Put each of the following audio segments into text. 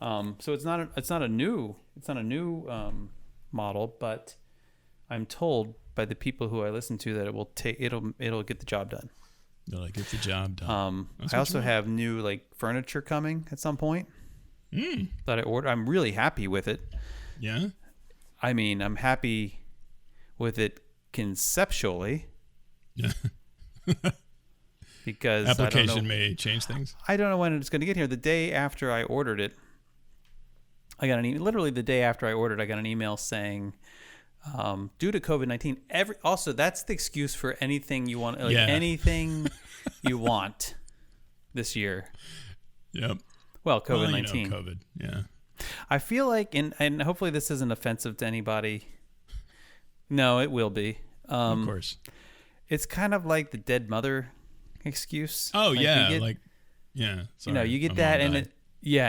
So it's not a new model, but I'm told by the people who I listen to that it'll get the job done. It'll get the job done. I also have new furniture coming at some point that I ordered. I'm really happy with it. Yeah. I mean, I'm happy with it conceptually. Yeah. Because application may change things. I don't know when it's going to get here. The day after I ordered it, I got literally the day after I ordered, I got an email saying, due to COVID-19, also that's the excuse for anything you want, anything you want this year. Yep. Well, COVID-19. Well, COVID. Yeah. I feel like, and hopefully this isn't offensive to anybody. No, it will be. Of course. It's kind of like the dead mother excuse. Oh, yeah. Sorry, you get my that, mom and died.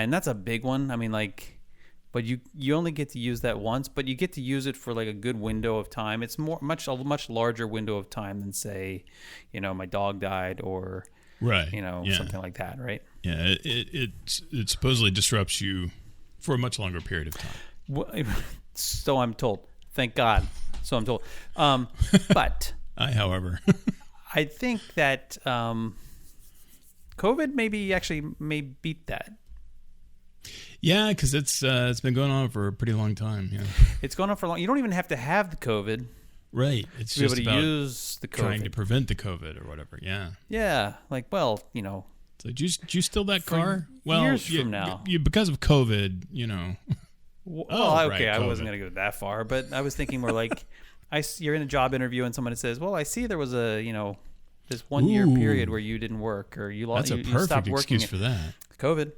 and that's a big one. I mean, but you only get to use that once, but you get to use it for a good window of time. It's a much larger window of time than say, my dog died or right, something like that, right? Yeah, it supposedly disrupts you for a much longer period of time. So I'm told. Thank God. So I'm told. But however, I think that COVID may beat that. Yeah, because it's been going on for a pretty long time. Yeah, it's going on for long. You don't even have to have the COVID, right? It's to be just able to about use the COVID. trying to prevent the COVID or whatever. Yeah. Yeah, So did you steal that car? Well, years from now, because of COVID, Well, okay, right, I wasn't going to go that far, but I was thinking more you're in a job interview and someone says, "Well, I see there was this 1 year period where you didn't work or you lost. That's a you stopped perfect working excuse for that. COVID.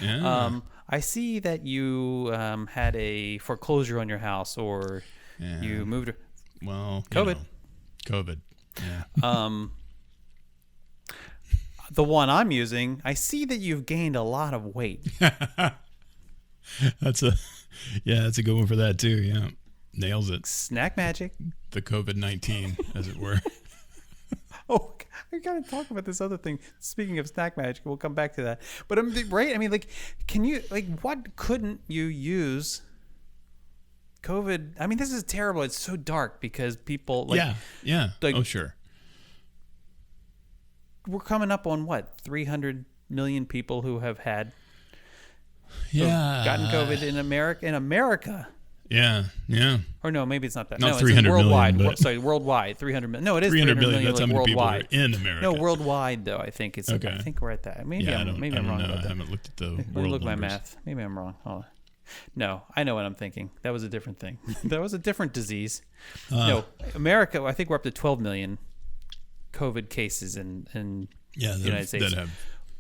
Yeah. I see that you had a foreclosure on your house or you moved. Well, COVID. COVID. Yeah. The one I'm using, I see that you've gained a lot of weight. That's a good one for that too. Yeah. Nails it. Snack magic. The COVID-19, as it were. Oh, I got to talk about this other thing. Speaking of snack magic, we'll come back to that. But right? I mean, can you what couldn't you use? COVID. I mean, this is terrible. It's so dark because people yeah. Oh, sure. We're coming up on 300 million people who have gotten COVID in America. Yeah. Or no, maybe it's not that. Not no, 300 it's worldwide. million. Sorry, worldwide. 300 million. No, it is 300 million. That's how many worldwide. people are in America. No, worldwide though. I think it's. Okay. I think we're at that. Maybe I'm wrong about that. I haven't looked at the world Let me look at my numbers. math. Maybe I'm wrong. Hold on. No, I know what I'm thinking. That was a different thing. That was a different disease. No, America. I think we're up to 12 million COVID cases in the United States. That have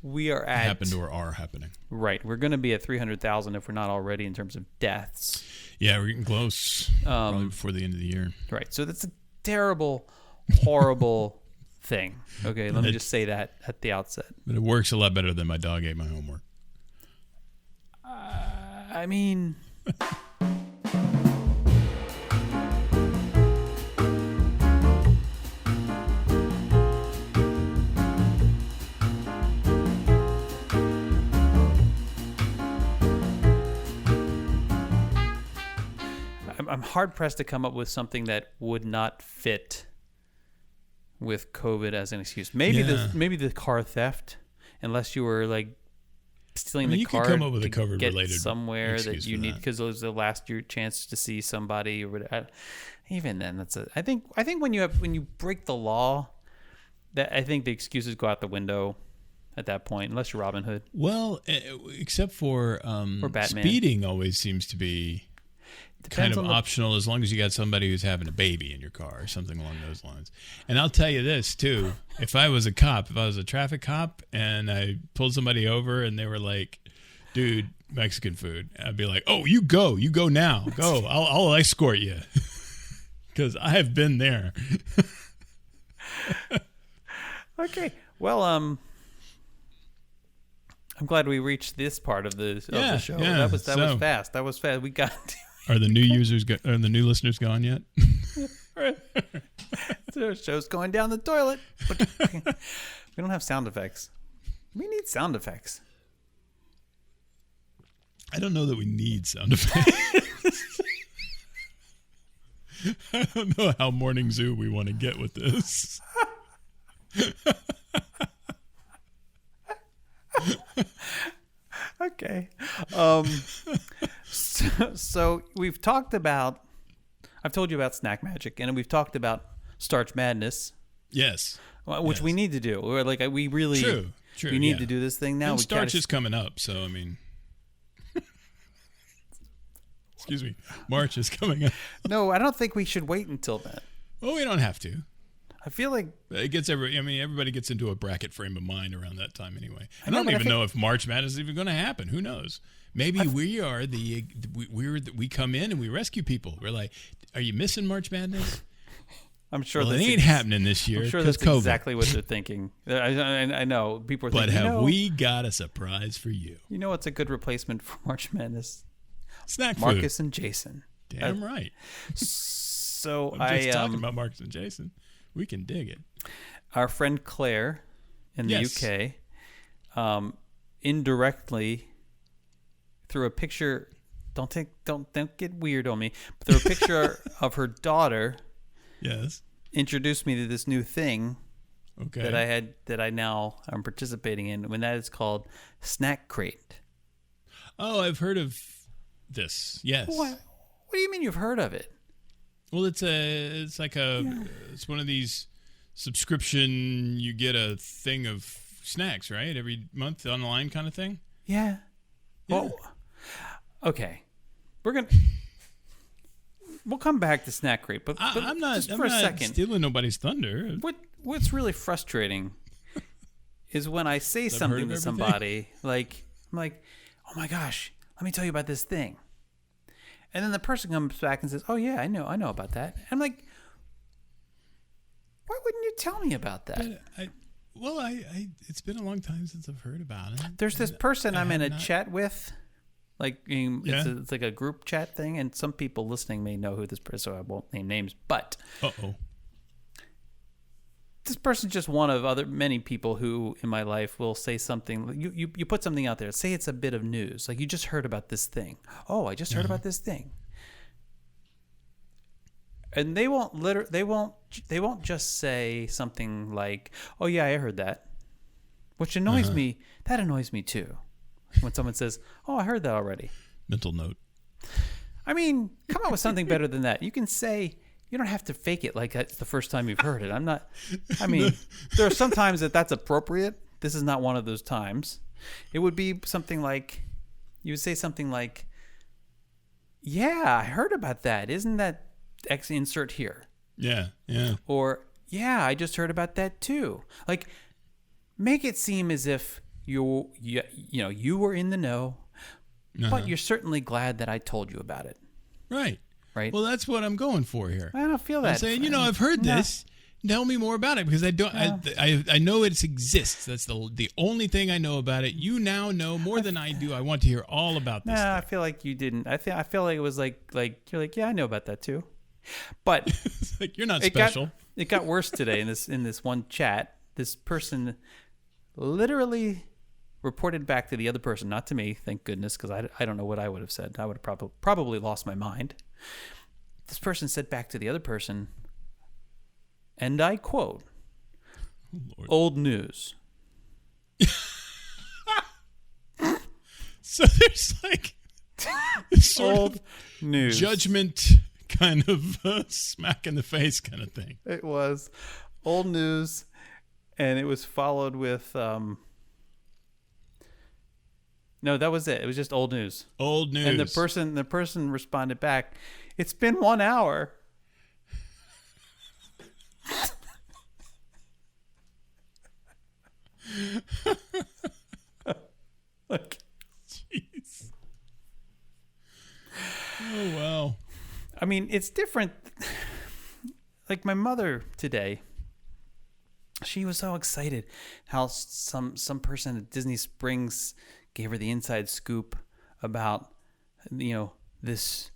we are at happened or are happening. Right. We're going to be at 300,000 if we're not already in terms of deaths. Yeah, we're getting close. Probably before the end of the year. Right. So that's a terrible, horrible thing. Okay, let me just say that at the outset. But it works a lot better than my dog ate my homework. I mean... I'm hard-pressed to come up with something that would not fit with COVID as an excuse. Maybe the car theft, unless you were stealing the car you can come up with to a COVID-related somewhere that you need that. because it was the last year chance to see somebody or whatever. Even then, I think when you break the law, that I think the excuses go out the window at that point, unless you're Robin Hood. Well, except for or Batman. Speeding always seems to be Depends kind of optional as long as you got somebody who's having a baby in your car or something along those lines. And I'll tell you this too, if I was a traffic cop and I pulled somebody over and they were like, dude, Mexican food, I'd be like, oh, you go now, go, I'll escort you. Because I have been there. Okay. Well, I'm glad we reached this part of the show. Yeah. That was fast. That was fast. We got Are the new are the new listeners gone yet? The show's going down the toilet. We don't have sound effects. We need sound effects. I don't know that we need sound effects. I don't know how Morning Zoo we want to get with this. Okay. So we've talked about, I've told you about Snack Magic, and we've talked about Starch Madness. Yes. Which we need to do. We're like, we really, True. we need to do this thing now. And we Starch is coming up, so I mean, excuse me, March is coming up. No, I don't think we should wait until then. Well, we don't have to. I feel like it gets everybody gets into a bracket frame of mind around that time anyway. I know, don't even know if March Madness is even going to happen. Who knows? Maybe we come in and we rescue people. We're like, are you missing March Madness? I'm sure it ain't happening this year. I'm sure that's COVID. exactly what they're thinking. I know people are but thinking. But have we got a surprise for you? You know what's a good replacement for March Madness? Snack food. Marcus and Jason. Damn right. So I'm just talking about Marcus and Jason. We can dig it. Our friend Claire in the UK, indirectly through a picture. Don't get weird on me. But through a picture of her daughter. Yes. Introduced me to this new thing. Okay. that I now am participating in. When that is called SnackCrate. Oh, I've heard of this. Yes. What do you mean you've heard of it? Well, it's one of these subscription. You get a thing of snacks, right? Every month online kind of thing. Yeah. Well, okay. We'll come back to SnackCrate, but I'm not stealing nobody's thunder. What's really frustrating is when I say something to somebody, like I'm like, oh my gosh, let me tell you about this thing. And then the person comes back and says, "Oh yeah, I know about that." And I'm like, "Why wouldn't you tell me about that?" It's been a long time since I've heard about it. There's this person I'm in a chat with, like it's like a group chat thing, and some people listening may know who this person. So I won't name names, but this person's just one of many people who in my life will say something. You put something out there. Say it's a bit of news. Like you just heard about this thing. Oh, I just heard about this thing. And they won't just say something like, "Oh yeah, I heard that," which annoys me. That annoys me too. When someone says, "Oh, I heard that already." Mental note. I mean, come up with something better than that. You can say. You don't have to fake it like it's the first time you've heard it. There are some times that's appropriate. This is not one of those times. It would be something like, you would say something like, "Yeah, I heard about that. Isn't that X insert here?" Yeah. Or, "Yeah, I just heard about that too." Like, make it seem as if you were in the know, but you're certainly glad that I told you about it. Right. Right. Well, that's what I'm going for here. I don't feel that. I'm saying, I've heard this. Tell me more about it because I don't. I know it exists. That's the only thing I know about it. You now know more than I do. I want to hear all about this. I feel like you didn't. I feel like it was like you're like, yeah, I know about that too. But it's like you're not special. It got worse today in this one chat. This person literally reported back to the other person, not to me, thank goodness, because I don't know what I would have said. I would have probably lost my mind. This person said back to the other person, and I quote, "Old news." So there's like sort old news judgment kind of smack in the face kind of thing. It was old news, and it was followed with no, that was it. It was just old news. Old news. And the person responded back, "It's been 1 hour." Like, jeez. Oh wow. I mean, it's different. Like my mother today, she was so excited how some person at Disney Springs gave her the inside scoop about this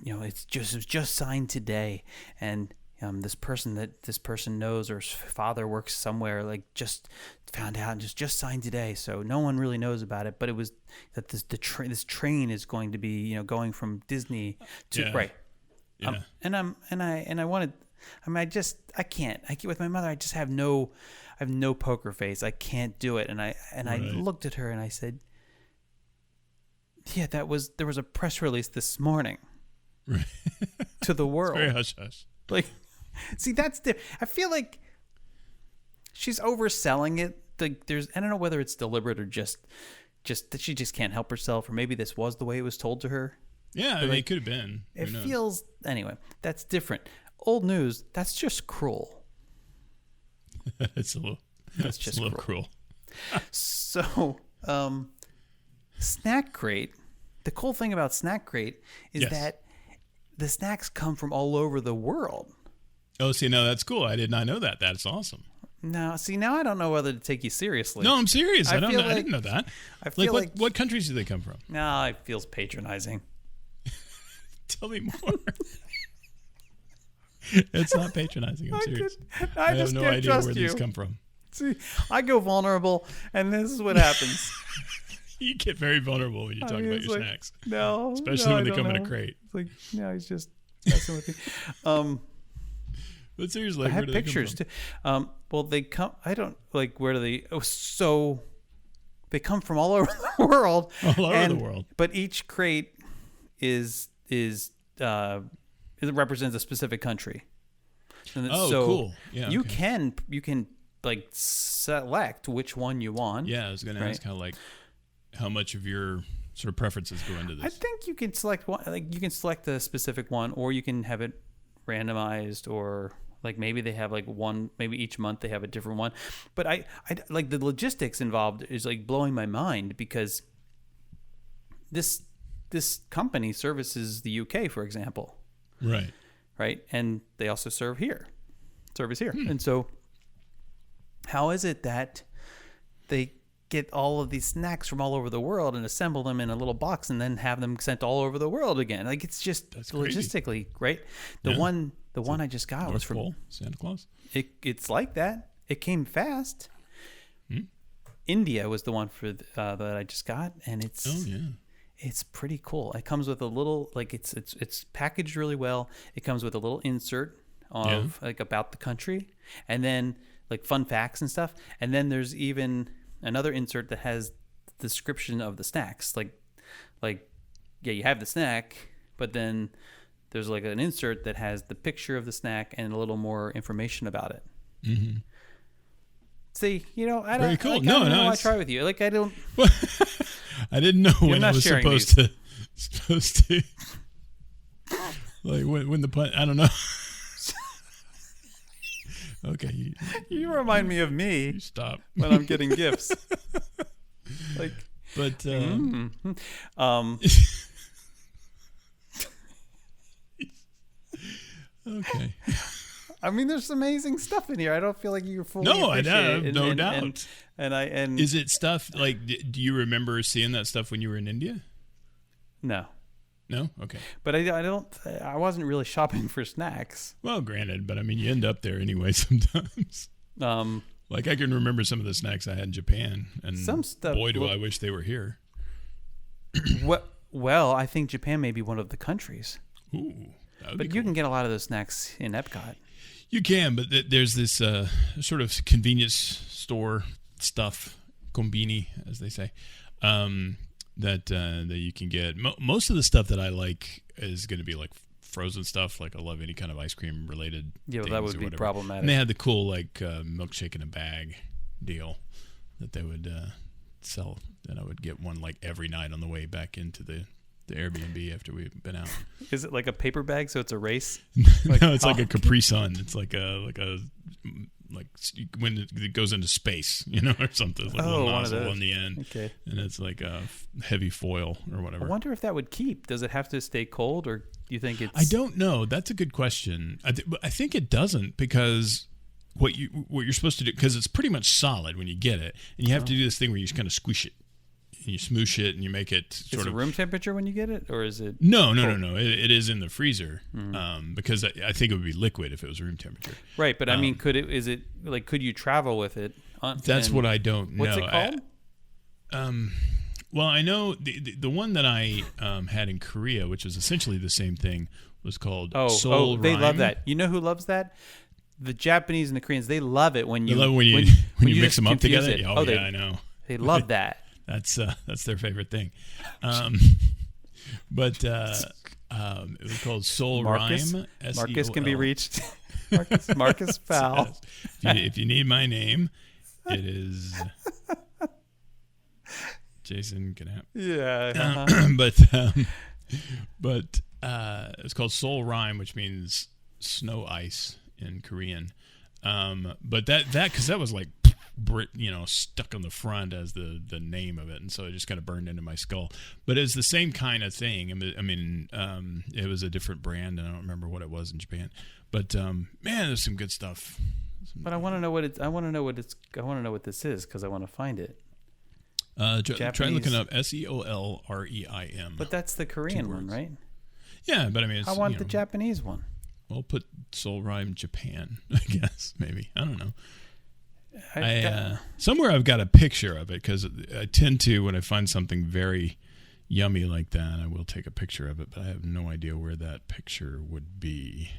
it was just signed today, and this person knows, or his father works somewhere, like just found out and just signed today, so no one really knows about it. But it was that this train is going to be going from Disney to right. Yeah. I can't with my mother. I just have no poker face. I can't do it. And I looked at her and I said, yeah, there was a press release this morning to the world. It's very hush hush. Like, see, that's I feel like she's overselling it. Like, I don't know whether it's deliberate or just that she just can't help herself, or maybe this was the way it was told to her. Yeah, I mean, it could have been. It feels anyway. That's different. Old news. That's just cruel. It's a little. That's just a little cruel. So, SnackCrate. The cool thing about SnackCrate is that the snacks come from all over the world. Oh, see, no, that's cool. I did not know that. That's awesome. Now I don't know whether to take you seriously. No, I'm serious. I didn't know that. I feel like what countries do they come from? No, it feels patronizing. Tell me more. It's not patronizing. I'm serious. I have no idea where these come from. See, I go vulnerable, and this is what happens. You get very vulnerable when you talk about your snacks. No, especially when they come in a crate. It's like, no, he's just messing with me. But seriously, I have pictures too. Well, they come. I don't like. Where do they? Oh, so they come from all over the world. All over the world. But each crate it represents a specific country. And so cool. Yeah, you can like select which one you want. Yeah, I was going to ask how much of your sort of preferences go into this. I think you can select one. Like, you can select a specific one, or you can have it randomized, or like maybe they have like one. Maybe each month they have a different one. But I like the logistics involved is like blowing my mind, because this company services the UK, for example. Right. And they also serve here. And so how is it that they get all of these snacks from all over the world and assemble them in a little box and then have them sent all over the world again? Like, it's just logistically, right? The one I just got was from Pole, Santa Claus. It's like that. It came fast. India was the one for that I just got, and it's pretty cool. It comes with a little, like, it's packaged really well. It comes with a little insert of like about the country, and then like fun facts and stuff. And then there's even another insert that has the description of the snacks. Like you have the snack, but then there's like an insert that has the picture of the snack and a little more information about it. Mm-hmm. See, I don't. Very cool. Like, no, I try with you. Like, I don't. I didn't know when I was supposed to. Like when the pun. I don't know. Okay. You remind me of me. You stop when I'm getting gifts. Like, but. Okay. I mean, there's amazing stuff in here. I don't feel like you're fully. No, I have no doubt. And is it stuff like? Do you remember seeing that stuff when you were in India? No. No? Okay. But I wasn't really shopping for snacks. Well, granted, but I mean, you end up there anyway sometimes. Like, I can remember some of the snacks I had in Japan, and some stuff. Boy, do I wish they were here. Well, I think Japan may be one of the countries. Ooh, but you can get a lot of those snacks in Epcot. You can, but there's this sort of convenience store stuff, combini, as they say, that you can get. Most of the stuff that I like is going to be like frozen stuff. Like, I love any kind of ice cream related. Yeah, well, that would be problematic. And they had the cool like milkshake in a bag deal that they would sell. And I would get one like every night on the way back into the Airbnb after we've been out. Is it like a paper bag, so it's a race? Like, no, it's like a Capri Sun. It's like when it goes into space, or something. It's like a little nozzle on the end. Okay. And it's like a heavy foil or whatever. I wonder if that would keep. Does it have to stay cold, or do you think it's... I don't know. That's a good question. I think it doesn't, because what you're supposed to do, because it's pretty much solid when you get it, and you have to do this thing where you just kind of squish it. you smoosh it and you make it Is sort it of room temperature when you get it, or is it? No. It is in the freezer because I think it would be liquid if it was room temperature. Right, but I mean, could you travel with it? That's what I don't know. What's it called? Well, I know the one that I had in Korea, which is essentially the same thing, was called Seoul they Rime. love that. You know who loves that? The Japanese and the Koreans. They love it when you mix them up together. It. I know. They love that. That's their favorite thing. But it was called Seoul Rime. Marcus can be reached. Marcus Fowl. If you need my name, it is Jason Knapp. Yeah. But it's called Seoul Rime, which means snow ice in Korean. But that because that was like stuck on the front as the name of it, and so it just kind of burned into my skull. But it's the same kind of thing. I mean, it was a different brand, and I don't remember what it was in Japan. But man, there's some good stuff. But I want to know what it's. I want to know what this is because I want to find it. Try looking up SeolReim. But that's the Korean one, right? Yeah, but I mean, I want the Japanese one. We'll put Seoul Rime Japan, I guess. Maybe, I don't know. Somewhere I've got a picture of it because I tend to, when I find something very yummy like that, I will take a picture of it. But I have no idea where that picture would be.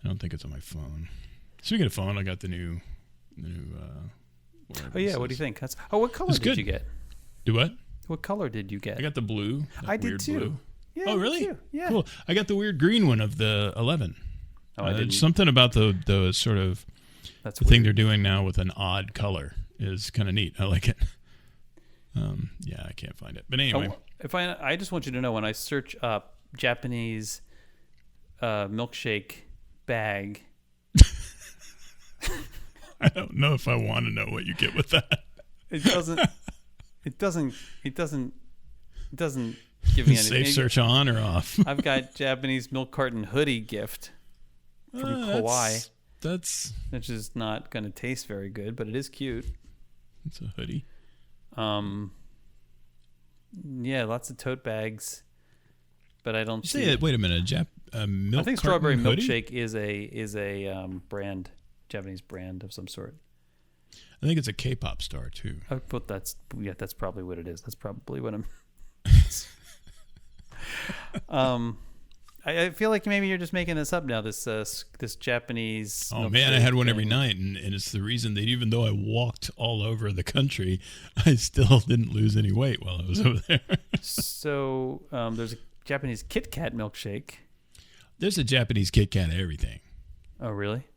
I don't think it's on my phone. Speaking of phone, I got the new. Oh yeah, what do you think? What color did you get? Do what? What color did you get? I got the blue. I did too. Blue. Yeah, oh really? Too. Yeah. Cool. I got the weird green one of the 11. Oh, I didn't. Something about the sort of That's the weird. thing they're doing now with an odd color is kind of neat. I like it. Yeah, I can't find it, but anyway. I just want you to know when I search up Japanese milkshake bag. I don't know if I want to know what you get with that. It doesn't give me anything. Safe search on or off? I've got Japanese milk carton hoodie gift from Kauai. That's which is not going to taste very good, but it is cute. It's a hoodie. Yeah, lots of tote bags, but I don't see. Wait a minute, milk. I think Strawberry hoodie? Milkshake is a brand, Japanese brand of some sort. I think it's a K-pop star too. But that's probably what it is. That's probably what I'm. I feel like maybe you're just making this up now. This Japanese. Oh man, I had one every night, and it's the reason that even though I walked all over the country, I still didn't lose any weight while I was over there. So there's a Japanese Kit Kat milkshake. There's a Japanese Kit Kat everything. Oh really?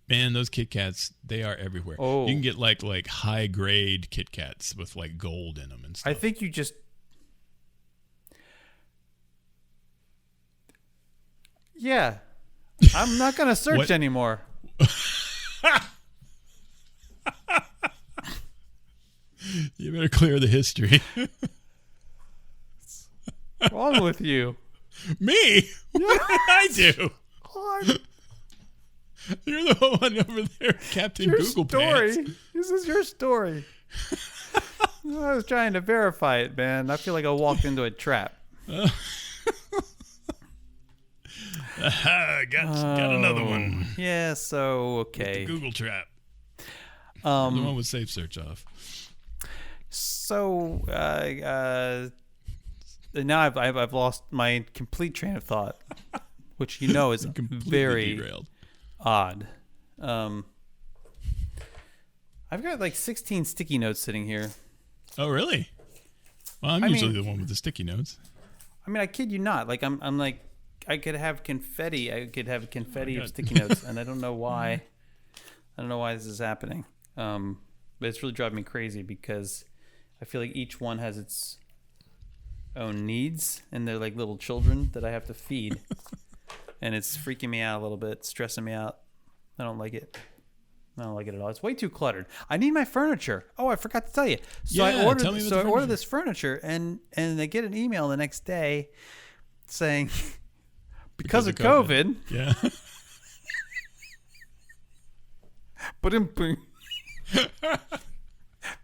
Man, those Kit Kats, they are everywhere. Oh. You can get like high grade Kit Kats with like gold in them and stuff. I think you just. Yeah, I'm not gonna search anymore. You better clear the history. What's wrong with you? Me? What did I do? God. You're the one over there, Captain Your Google story. Pants. This is your story. I was trying to verify it, man. I feel like I walked into a trap. Got another one. Yeah, so okay. The Google trap. The Um, one with safe search off. so now I've lost my complete train of thought, which you know is Completely very derailed. odd. I've got like 16 sticky notes sitting here. Oh, really? Well, I'm usually the one with the sticky notes. I mean, I kid you not. Like I'm like, I could have confetti. I could have confetti of sticky notes, and I don't know why. I don't know why this is happening. But it's really driving me crazy because I feel like each one has its own needs, and they're like little children that I have to feed, and it's freaking me out a little bit, stressing me out. I don't like it. I don't like it at all. It's way too cluttered. I need my furniture. Oh, I forgot to tell you. So Yeah, I ordered. tell me about So the I ordered furniture. this furniture, and I get an email the next day saying because of COVID. Yeah. But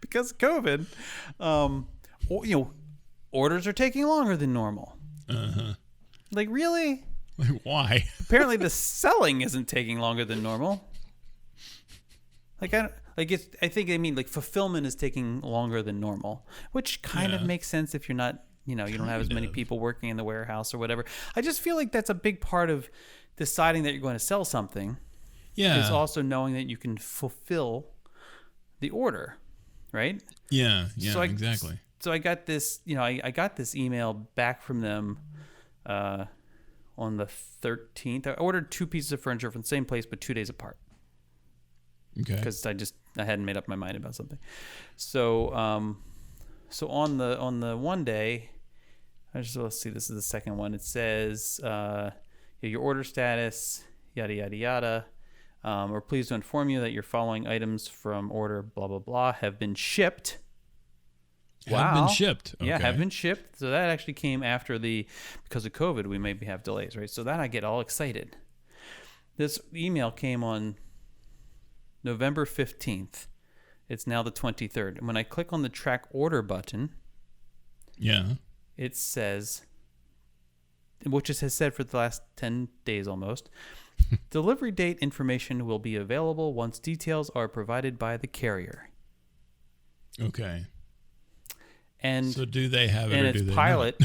because of COVID, orders are taking longer than normal. Like, really? Like, why? Apparently the selling isn't taking longer than normal. Like, I think they mean like fulfillment is taking longer than normal, which kind of makes sense if you're not, you don't have as many people working in the warehouse or whatever. I just feel like that's a big part of deciding that you're going to sell something. Yeah. Is also knowing that you can fulfill the order, right? Yeah, exactly. So I got this, I got this email back from them on the 13th. I ordered 2 pieces of furniture from the same place, but 2 days apart. Okay. Because I hadn't made up my mind about something. So on the one day, let's see, this is the second one. It says your order status, yada yada yada. We're pleased to inform you that your following items from order blah blah blah have been shipped. Have been shipped. Okay. Yeah, have been shipped. So that actually came after because of COVID, we maybe have delays, right? So then I get all excited. This email came on November 15th. It's now the 23rd. And when I click on the track order button, it says, which it has said for the last 10 days almost, delivery date information will be available once details are provided by the carrier. Okay. And so do they have it, and or do it's they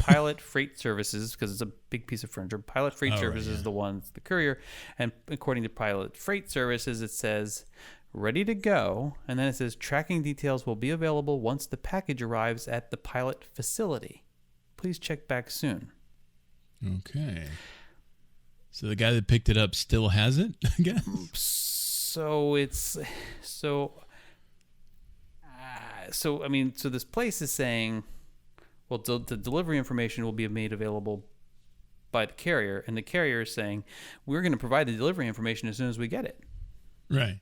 Pilot Freight Services, because it's a big piece of furniture. Pilot Freight Services is the one, the courier. And according to Pilot Freight Services, it says, ready to go. And then it says, tracking details will be available once the package arrives at the Pilot facility. Please check back soon. Okay. So the guy that picked it up still has it, I guess? So this place is saying, well, the delivery information will be made available by the carrier, and the carrier is saying, we're going to provide the delivery information as soon as we get it. Right.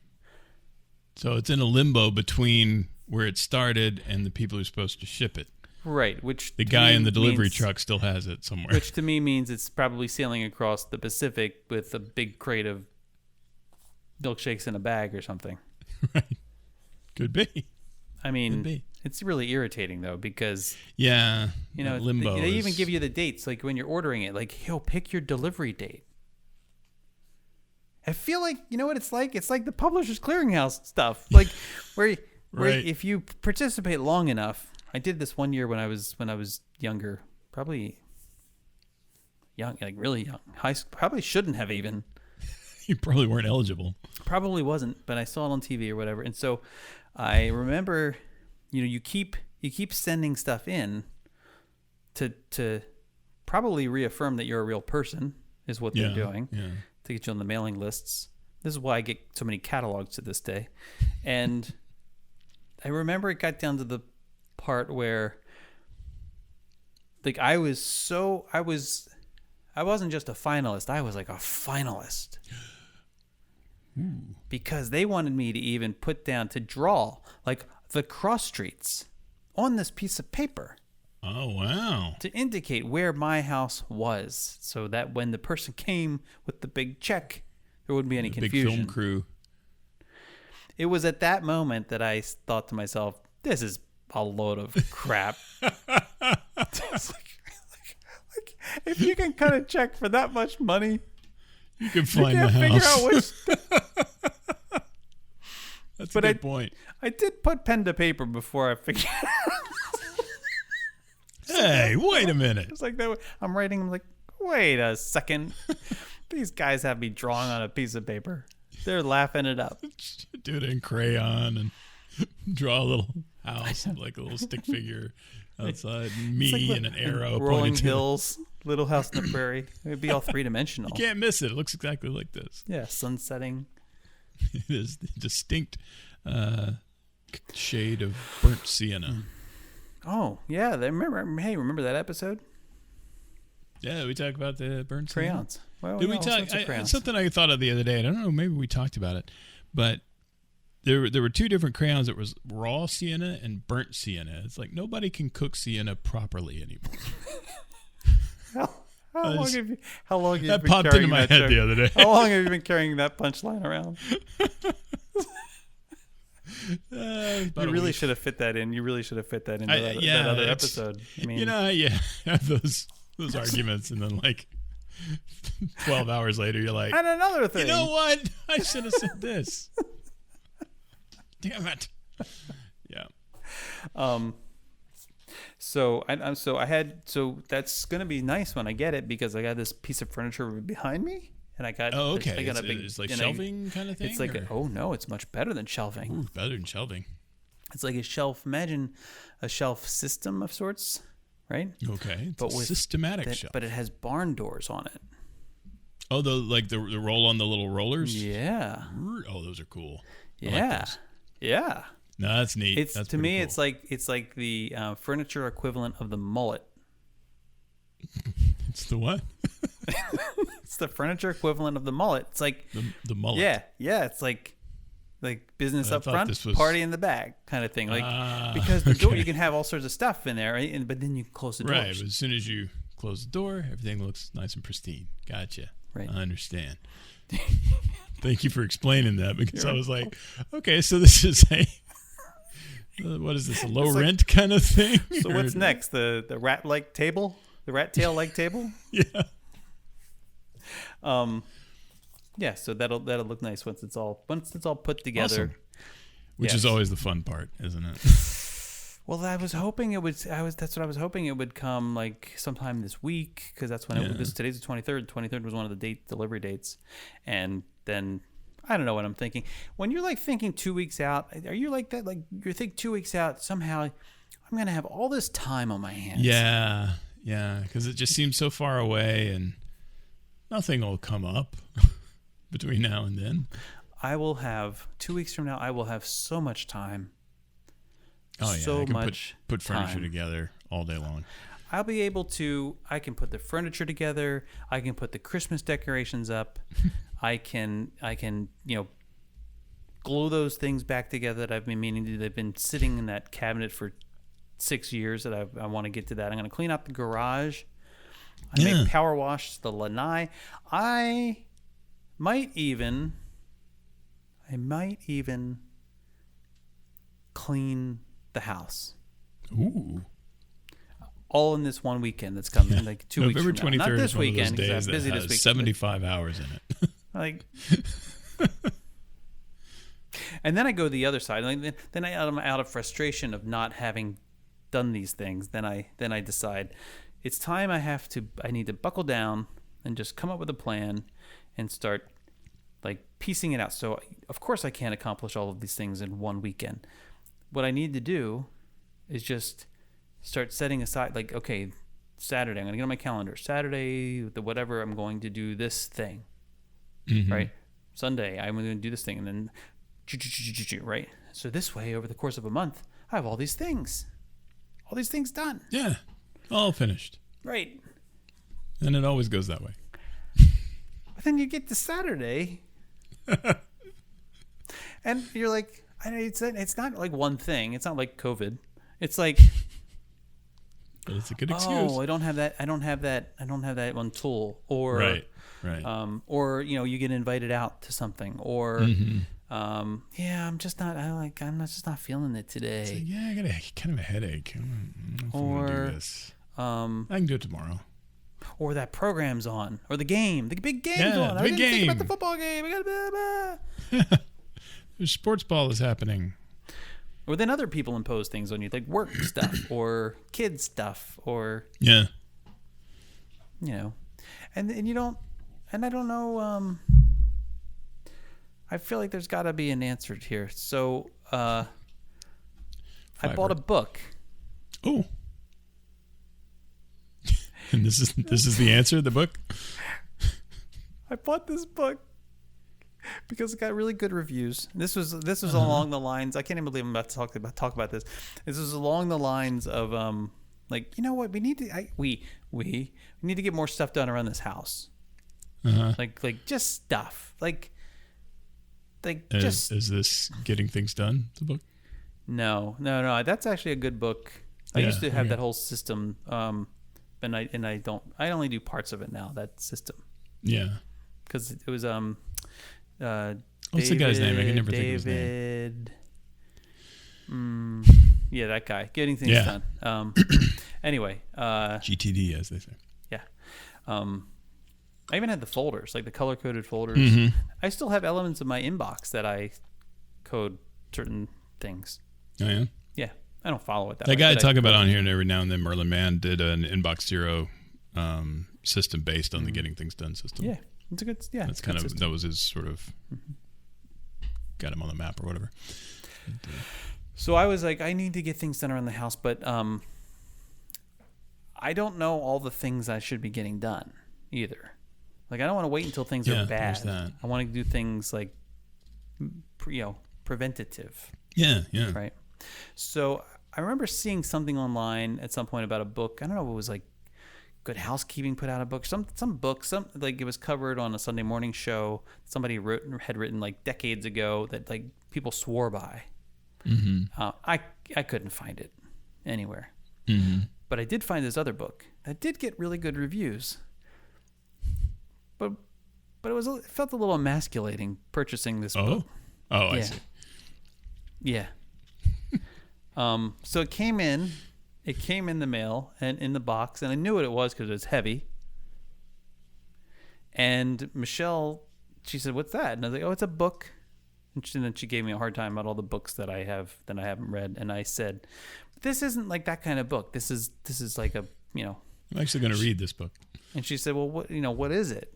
So it's in a limbo between where it started and the people who are supposed to ship it. Right, which the guy in the delivery truck still has it somewhere. Which to me means it's probably sailing across the Pacific with a big crate of milkshakes in a bag or something. Right. Could be. I mean, it's really irritating though, because limbo. They even give you the dates, like when you're ordering it, like, pick your delivery date. I feel like, you know what it's like? It's like the Publishers Clearinghouse stuff, like where if you participate long enough. I did this one year when I was younger, probably young, like really young. High school, probably shouldn't have even. You probably weren't eligible. Probably wasn't, but I saw it on TV or whatever. And so I remember, you keep sending stuff in to probably reaffirm that you're a real person is what they're doing to get you on the mailing lists. This is why I get so many catalogs to this day. And I remember it got down to the part where like I wasn't just a finalist, I was like a finalist. Because they wanted me to even put down, to draw like the cross streets on this piece of paper. Oh wow. To indicate where my house was, so that when the person came with the big check, there wouldn't be any confusion. Big film crew. It was at that moment that I thought to myself, this is a load of crap. It's like, if you can cut a check for that much money, you can find the house. Figure out which. That's a good point. I did put pen to paper before I figured. Hey, wait a minute! It's like that. I'm writing. I'm like, wait a second. These guys have me drawing on a piece of paper. They're laughing it up. Do it in crayon and draw a little house, like a little stick figure outside, me and an arrow rolling pointing hills, Little House on the Prairie. It'd be all 3-dimensional. You can't miss it. It looks exactly like this. Yeah, sun setting. It is a distinct shade of burnt sienna. Oh yeah, remember that episode? Yeah, we talked about the burnt crayons. Sienna. Well, did we talk? Something I thought of the other day. I don't know. Maybe we talked about it, but. There were 2 different crayons. It was raw sienna and burnt sienna. It's like nobody can cook sienna properly anymore. How long have you that been popped carrying into my that head joke? the other day. How long have you been carrying that punchline around? about You a really week. should have fit that in. You really should have fit that into that Yeah, other it's- episode. I mean, have those arguments, and then like 12 hours later, you're like, and another thing. you know what? I should have said this. Damn it. Yeah. So that's gonna be nice when I get it, because I got this piece of furniture behind me, and I got Oh, okay. I got It's, a big it's like and shelving kind of thing. It's like or? no, it's much better than shelving. Ooh, better than shelving. It's like a shelf. Imagine a shelf system of sorts, right? Okay, it's But a with systematic shelf. But it has barn doors on it. Oh, the roll on the little rollers. Yeah. Oh, those are cool. I like Yeah. those. Yeah. No, that's neat. It's That's to pretty me, cool. it's like the furniture equivalent of the mullet. It's the what? It's the furniture equivalent of the mullet. It's like The mullet. yeah. It's like business I up thought front, this was- party in the back, kind of thing. Like because the door, you can have all sorts of stuff in there, right? But then you close the Right, doors. but as soon as you close the door, everything looks nice and pristine. Gotcha. Right. I understand. Thank you for explaining that, because I was like, okay, so this is a what is this, a low rent kind of thing? So what's next? The rat like table, the rat tail like table. Yeah. Yeah. So that'll look nice once it's all put together. Awesome. Which Yes. is always the fun part, isn't it? Well, I was hoping it would. That's what I was hoping it would come like sometime this week, because that's when today's the 23rd. 23rd was one of the delivery dates, and then I don't know what I'm thinking. When you're like thinking 2 weeks out, are you like that? Like you think 2 weeks out, somehow I'm gonna have all this time on my hands. Yeah, because it just seems so far away, and nothing will come up between now and then. I will have 2 weeks from now. I will have so much time. Oh yeah, so I can much put furniture time. together all day long. I'll be able to. I can put the furniture together. I can put the Christmas decorations up. I can glue those things back together that I've been meaning to. They've been sitting in that cabinet for 6 years. That I want to get to that. I'm going to clean out the garage. I may power wash the lanai. I might even clean the house. Ooh. All in this one weekend that's coming, like 2 weeks November from now. 23rd Not this is one of those weekend, because days I'm busy that this has week. 75 hours in it. Like, and then I go the other side. Like, then I'm out of frustration of not having done these things. Then I decide it's time. I need to buckle down and just come up with a plan and start like piecing it out. So of course I can't accomplish all of these things in one weekend. What I need to do is just start setting aside, like, okay, Saturday, I'm going to get on my calendar. Saturday, whatever, I'm going to do this thing, right? Sunday, I'm going to do this thing, and then, right? So this way, over the course of a month, I have all these things done. Yeah, all finished. Right. And it always goes that way. But then you get to Saturday, and you're like, it's not like one thing. It's not like COVID. It's like, But it's a good excuse. oh, I don't have that one tool, or Right. or you get invited out to something, or yeah, I'm just not feeling it today. It's like, yeah, I got kind of a headache. I don't know if I want to do this. I can do it tomorrow. Or that program's on, or the big game's Yeah, on. the I big didn't think about game. the football game. I got blah. There's sports ball is happening. Or then other people impose things on you, like work stuff or kid stuff, or Yeah. and you don't, and I don't know. I feel like there's got to be an answer here. So I bought a book. Oh. And this is the answer, the book? I bought this book because it got really good reviews. This was along the lines. I can't even believe I'm about to talk about this. This was along the lines of like, you know what, we need to get more stuff done around this house. Like just stuff. Like just Is this Getting Things Done, the book? no. That's actually a good book. I Yeah, used to have okay. that whole system. And I only do parts of it now. That system. Yeah. Because it was What's the guy's name? I can never think of his name. David. Yeah, that guy. Getting things done. Anyway. GTD, as they say. Yeah. I even had the folders, like the color-coded folders. Mm-hmm. I still have elements of my inbox that I code certain things. Oh, yeah? Yeah. I don't follow it that way. That guy I talk about on here every now and then, Merlin Mann, did an Inbox Zero system based on the Getting Things Done system. Yeah. It's a good, That's kind of, that was his sort of, got him on the map or whatever. So I was like, I need to get things done around the house, but I don't know all the things I should be getting done either. Like, I don't want to wait until things are bad. I want to do things like, preventative. Yeah. Right. So I remember seeing something online at some point about a book. I don't know if it was like Good Housekeeping put out a book. Some book, like it was covered on a Sunday morning show. Somebody had written like decades ago that like people swore by. Mm-hmm. I couldn't find it anywhere. Mm-hmm. But I did find this other book that did get really good reviews. But it felt a little emasculating purchasing this book. Oh, I see. Yeah. So it came in the mail and in the box, and I knew what it was because it was heavy. And Michelle, she said, "What's that?" And I was like, "Oh, it's a book." And then she gave me a hard time about all the books that I haven't read. And I said, "This isn't like that kind of book. This is like a, I'm actually going to read this book." And she said, "Well, what is it?"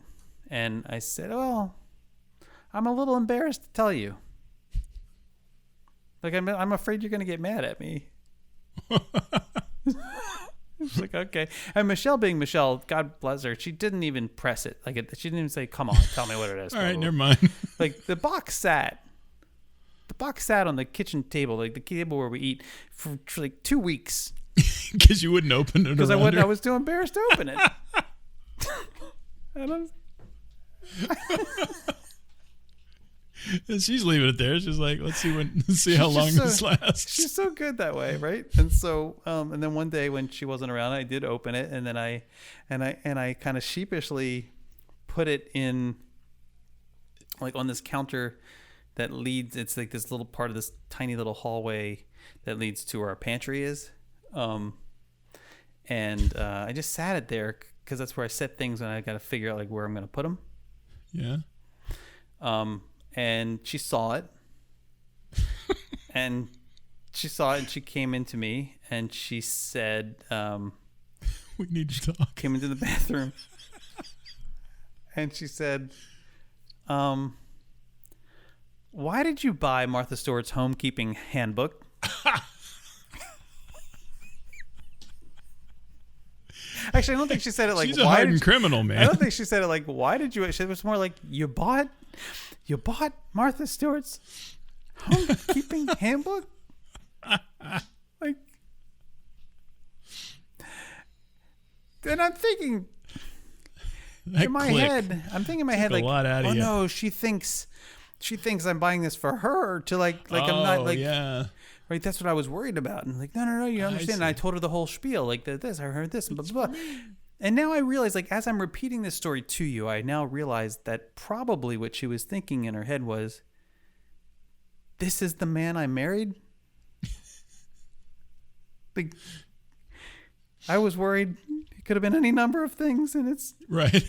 And I said, "Well, I'm a little embarrassed to tell you. Like, I'm afraid you're going to get mad at me." It's like, okay. And Michelle, being Michelle, God bless her, she didn't even press it. Like, she didn't even say, "Come on, tell me what it is." All right, never mind. Like, the box sat on the kitchen table, like the table where we eat, for like 2 weeks. Because you wouldn't open it. Because I was too embarrassed to open it. And she's leaving it there. She's like, let's see how long this lasts. She's so good that way, right? And so, and then one day when she wasn't around, I did open it, and then I kind of sheepishly put it in, like, on this counter that leads. It's like this little part of this tiny little hallway that leads to where our pantry is, and I just sat it there because that's where I set things, and I got to figure out like where I'm going to put them. Yeah. And she saw it, and she came into me, and she said, "We need to talk." Came into the bathroom, and she said, "Why did you buy Martha Stewart's homekeeping handbook?" Actually, I don't think she said it like, she's a hardened criminal, man. I don't think she said it like, "Why did you?" It was more like, You bought Martha Stewart's homekeeping handbook?" Like, then I'm thinking in my head, like, "Oh no, she thinks I'm buying this for her to like I'm not like." Yeah. Right, that's what I was worried about. And like, no, you understand. And I told her the whole spiel, like this, I heard this, and blah, blah, blah. And now I realize, like, as I'm repeating this story to you, I now realize that probably what she was thinking in her head was, "This is the man I married?" Like, I was worried it could have been any number of things, and it's right.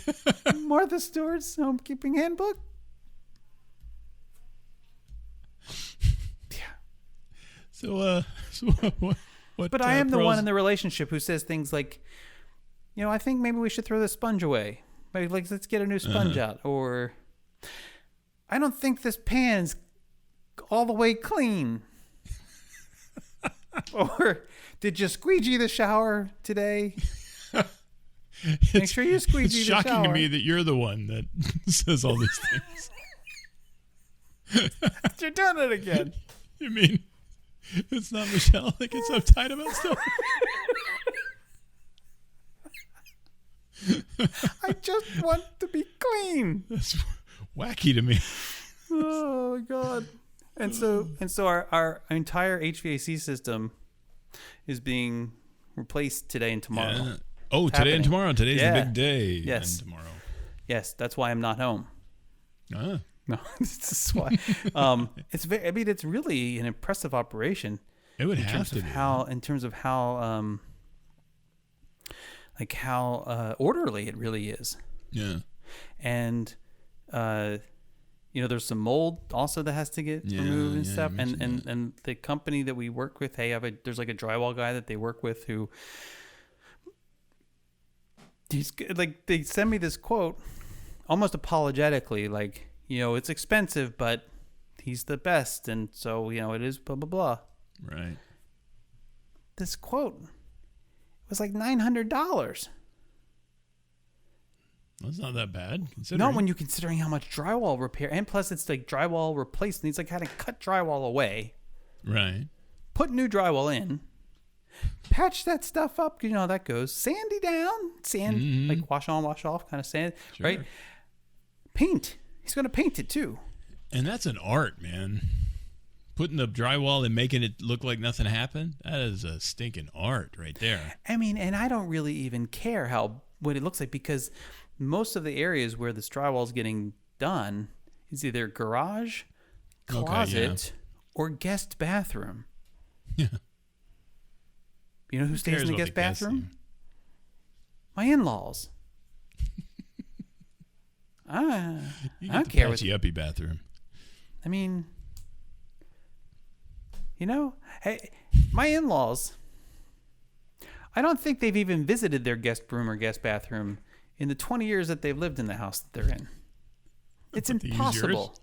Martha Stewart's homekeeping handbook. So what? But I am the one in the relationship who says things like, "I think maybe we should throw the sponge away. Maybe, like, let's get a new sponge out." Or, "I don't think this pan's all the way clean." Or, "Did you squeegee the shower today? Make sure you squeegee the shower." It's shocking to me that you're the one that says all these things. You're doing it again. You mean it's not Michelle that gets uptight about stuff? I just want to be clean. That's wacky to me. Oh my God. And so our entire HVAC system is being replaced today and tomorrow. Yeah. Oh, today and tomorrow. Today's the big day. Yes. And tomorrow. Yes, that's why I'm not home. Ah. No, this is why. It's really an impressive operation. It would have to be. In terms of how orderly it really is. Yeah. And there's some mold also that has to get removed and stuff. And the company that we work with, there's like a drywall guy that they work with who they send me this quote almost apologetically, like, it's expensive, but he's the best. And so, it is blah, blah, blah. Right. This quote was like $900. That's not that bad. Not when you're considering how much drywall repair, and plus it's like drywall replaced. He's like had to cut drywall away, right? Put new drywall in, patch that stuff up. You know how that goes. Sandy down, like wash on, wash off, kind of sand, sure. Right? Paint. He's gonna paint it too. And that's an art, man. Putting the drywall and making it look like nothing happened. That is a stinking art right there. I mean, and I don't really even care what it looks like, because most of the areas where this drywall is getting done is either garage, closet, or guest bathroom. Yeah. You know who stays in the guest bathroom? My in-laws. I don't care. Uppy bathroom. I mean, hey, my in-laws, I don't think they've even visited their guest room or guest bathroom in the 20 years that they've lived in the house that they're in. It's impossible.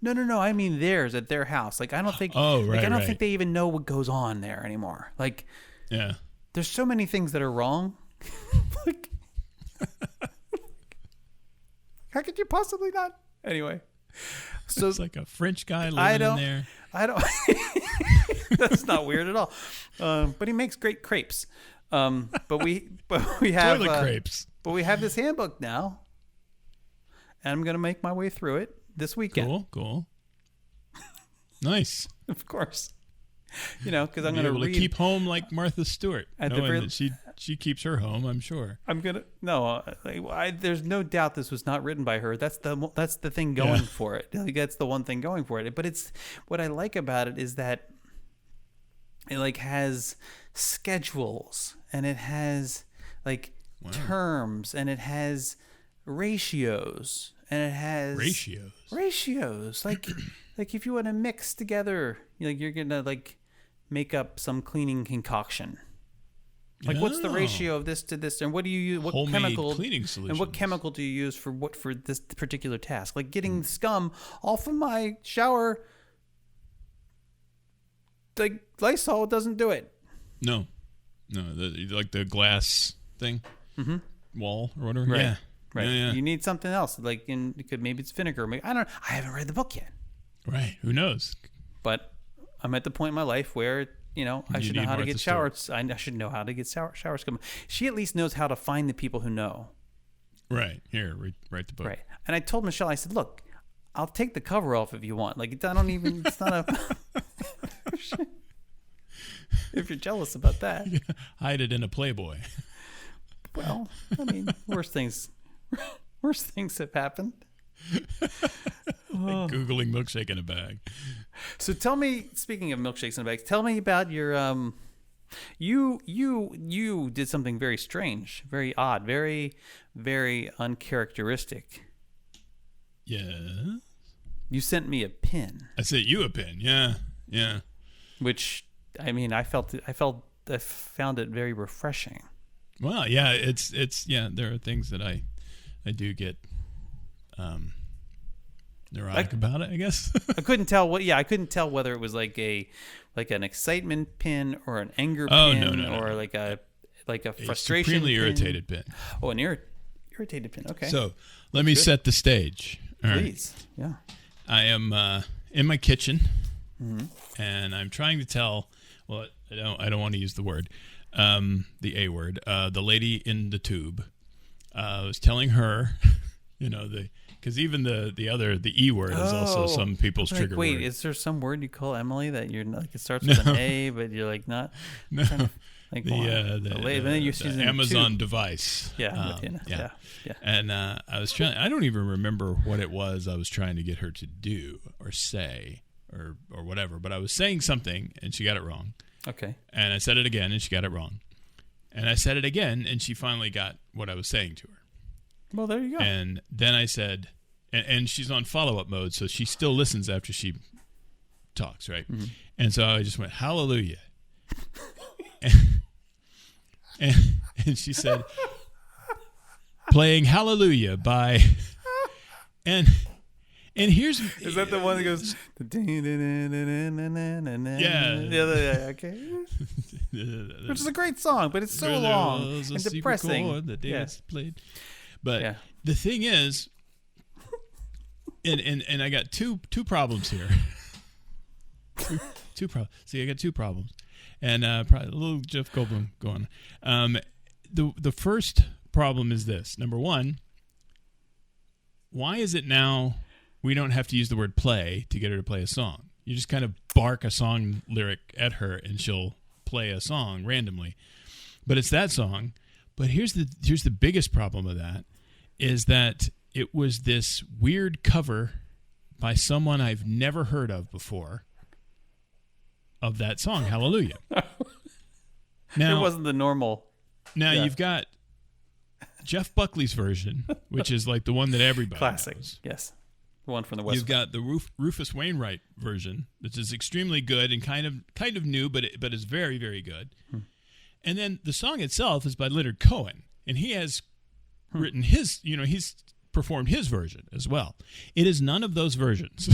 No. I mean theirs at their house. Like, I don't think. Oh, right. I don't think they even know what goes on there anymore. Like, yeah. There's so many things that are wrong. Like, how could you possibly not? Anyway, so it's like a French guy living in there. I don't. That's not weird at all. But he makes great crepes. But we have toilet crepes. But we have this handbook now, and I'm gonna make my way through it this weekend. Cool. Nice. Of course, because I'm gonna read. Keep home like Martha Stewart, knowing that she keeps her home. I'm sure. There's no doubt this was not written by her. That's the thing going for it. Like, that's the one thing going for it. But it's what I like about it is that it like has schedules, and it has like terms, and it has ratios, and it has ratios like like if you want to mix together, you're gonna like make up some cleaning concoction, like what's the ratio of this to this, and what do you use, what homemade chemical cleaning solutions, and what chemical do you use for this particular task, like getting scum off of my shower. Like Lysol doesn't do it. No, like the glass thing, wall or whatever. Right. Yeah, right. Yeah. You need something else. Like maybe it's vinegar. I don't know. I haven't read the book yet. Right. Who knows? But I'm at the point in my life where I should know how to get showers. I should know how to get showers coming. She at least knows how to find the people who know. Right. Here, write the book. Right. And I told Michelle, I said, look, I'll take the cover off if you want. Like, I don't even. It's not a. If you're jealous about that, hide it in a Playboy. Well, I mean, worse things have happened. Like Googling milkshake in a bag. So tell me, speaking of milkshakes in a bag, tell me about your you did something very strange, very odd, very, very uncharacteristic. Yeah. You sent me a pin. I sent you a pin. Yeah. Which, I mean, I found it very refreshing. Well, yeah, it's there are things that I do get neurotic about it, I guess. I couldn't tell whether it was like an excitement pin or an anger pin or like a frustration supremely pin. Irritated pin. Oh, an irritated pin. Okay. So, let me set the stage. All Please. Right. Yeah. I am in my kitchen, and I'm trying to tell. Well, I don't want to use the word, the A word. The lady in the tube. I was telling her, because even the E word is also some people's trigger word. Wait, is there some word you call Emily that you're like it starts with an A, but you're like not? No. The Amazon device. Yeah, yeah. And I was trying. I don't even remember what it was I was trying to get her to do or say or whatever. But I was saying something, and she got it wrong. Okay. And I said it again, and she got it wrong. And I said it again, and she finally got what I was saying to her. Well, there you go. And then I said, and she's on follow-up mode, so she still listens after she talks, right? Mm-hmm. And so I just went, hallelujah. and she said, playing Hallelujah by, and here's, is that the one that goes, yeah, okay. Which is a great song, but it's so long and depressing. That David's played. But the thing is, and I got two problems here. two problems. See, I got two problems, and probably a little Jeff Goldblum going. The first problem is this. Number one, why is it now we don't have to use the word play to get her to play a song? You just kind of bark a song lyric at her, and she'll play a song randomly. But it's that song. But here's the biggest problem of that is that it was this weird cover by someone I've never heard of before of that song, Hallelujah. Now, it wasn't the normal. Now you've got Jeff Buckley's version, which is like the one that everybody classic knows. Yes, the one from the West. You've got the Rufus Wainwright version, which is extremely good and kind of new, but is very, very good. And then the song itself is by Leonard Cohen, and he has written his, he's performed his version as well. It is none of those versions.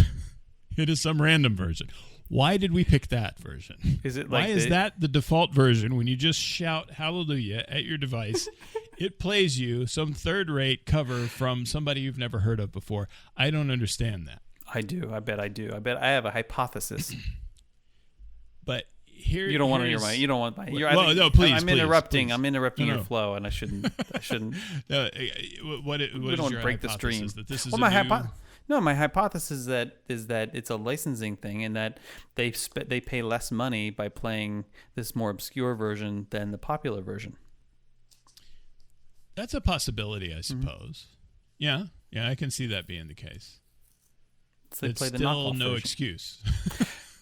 It is some random version. Why did we pick that version? Is it like why is that the default version when you just shout hallelujah at your device? It plays you some third-rate cover from somebody you've never heard of before. I don't understand that. I do. I bet I do. I bet I have a hypothesis. But here, you don't want to hear my. You don't want my. No, please. I'm interrupting. Please. I'm interrupting No. your flow, and I shouldn't. No, what we don't want to break the stream. That this is my hypothesis is that it's a licensing thing, and that they pay less money by playing this more obscure version than the popular version. That's a possibility, I suppose. Mm-hmm. Yeah, I can see that being the case. So it's play the still no version. excuse.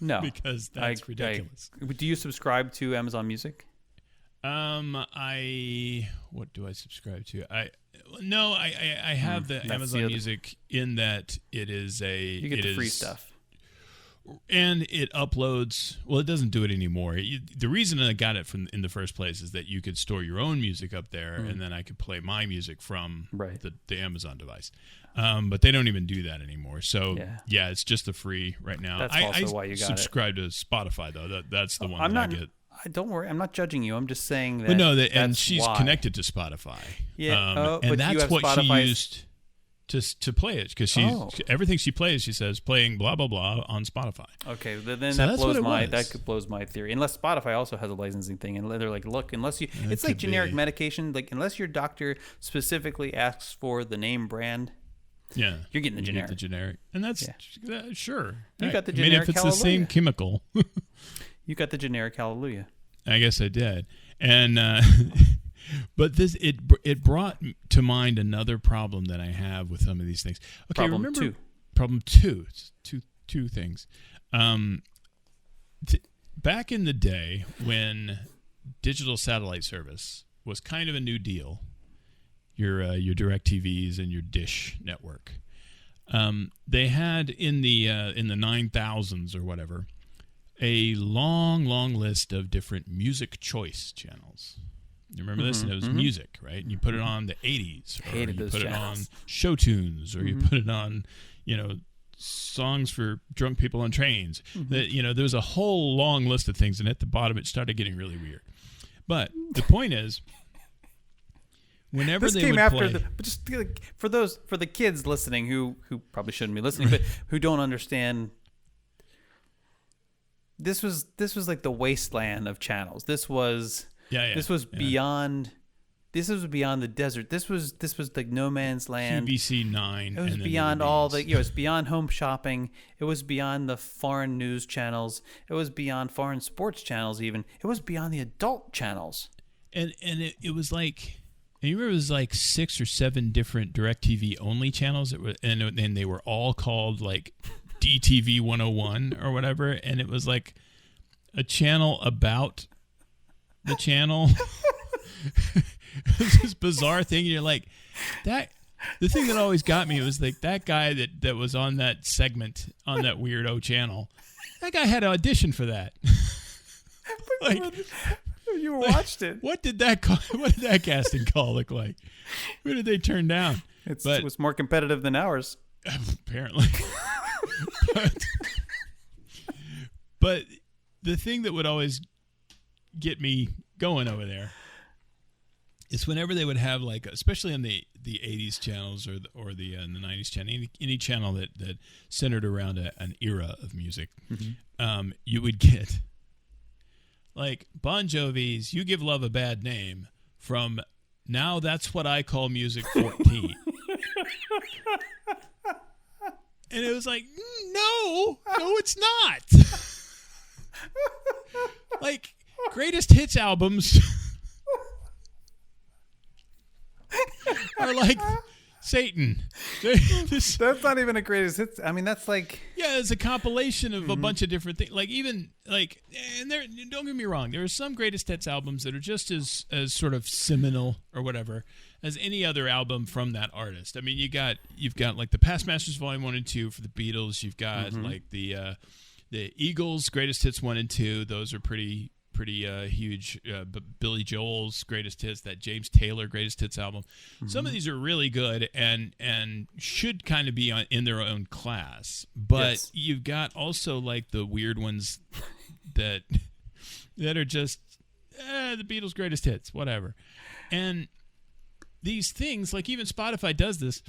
No, because that's ridiculous. Do you subscribe to Amazon Music? What do I subscribe to? I have the Amazon Music in that it is you get the free stuff. And it uploads. Well, it doesn't do it anymore. The reason I got it in the first place is that you could store your own music up there, and then I could play my music from the Amazon device. But they don't even do that anymore. So yeah, it's just the free right now. That's also why you got subscribe to Spotify though. That's the one that I get. Don't worry, I'm not judging you. I'm just saying that. But no, and she's connected to Spotify. Yeah, and but that's what she used to play it because everything she plays, she says playing blah blah blah on Spotify. Okay, then that blows my theory. Unless Spotify also has a licensing thing, and they're like, look, it's like generic medication. Like unless your doctor specifically asks for the name brand. Yeah, you're getting the generic. You get the generic, and that's sure. You got the generic. I mean, if it's the same chemical. You got the generic hallelujah. I guess I did, and but it brought to mind another problem that I have with some of these things. Okay, Problem two. It's two things. Back in the day when digital satellite service was kind of a new deal, your DirecTVs and your Dish network, they had in the 9000s or whatever. A long list of different music choice channels. You remember this? And it was music, right? And you put it on the 80s, or you put it on show tunes, or you put it on, songs for drunk people on trains. There was a whole long list of things, and at the bottom it started getting really weird. But the point is, whenever this they came would after play, but just for the kids listening who probably shouldn't be listening, but who don't understand. This was like the wasteland of channels. This was beyond. This was beyond the desert. This was like no man's land. QVC 9. It was beyond all the. It was beyond home shopping. It was beyond the foreign news channels. It was beyond foreign sports channels. Even it was beyond the adult channels. And it was like. And you remember it was like 6 or 7 different DirecTV only channels that were, and they were all called like DTV 101 or whatever, and it was like a channel about the channel. It's this bizarre thing. You're like, that. The thing that always got me was like that guy that was on that segment on that weirdo channel. That guy had an audition for that. Like, you watched it. What did that casting call look like? Who did they turn down? It was more competitive than ours. Apparently. But the thing that would always get me going over there is whenever they would have, like, especially on the 80s channels or the 90s channel, any channel that centered around an era of music, you would get like Bon Jovi's "You Give Love a Bad Name" from Now That's What I Call Music 14. And it was like, no, it's not. Like, greatest hits albums are like Satan. That's not even a greatest hits. I mean, that's like, yeah, it's a compilation of a bunch of different things. Like, even like, and there, don't get me wrong, there are some greatest hits albums that are just as sort of seminal or whatever as any other album from that artist. I mean, you've got like the Past Masters Volume 1 and 2 for the Beatles. You've got like the Eagles greatest hits 1 and 2. Those are pretty huge. But Billy Joel's greatest hits, that James Taylor greatest hits album. Some of these are really good and should kind of be in their own class. But you've got also like the weird ones that are just the Beatles greatest hits, whatever. And these things, like even Spotify does this,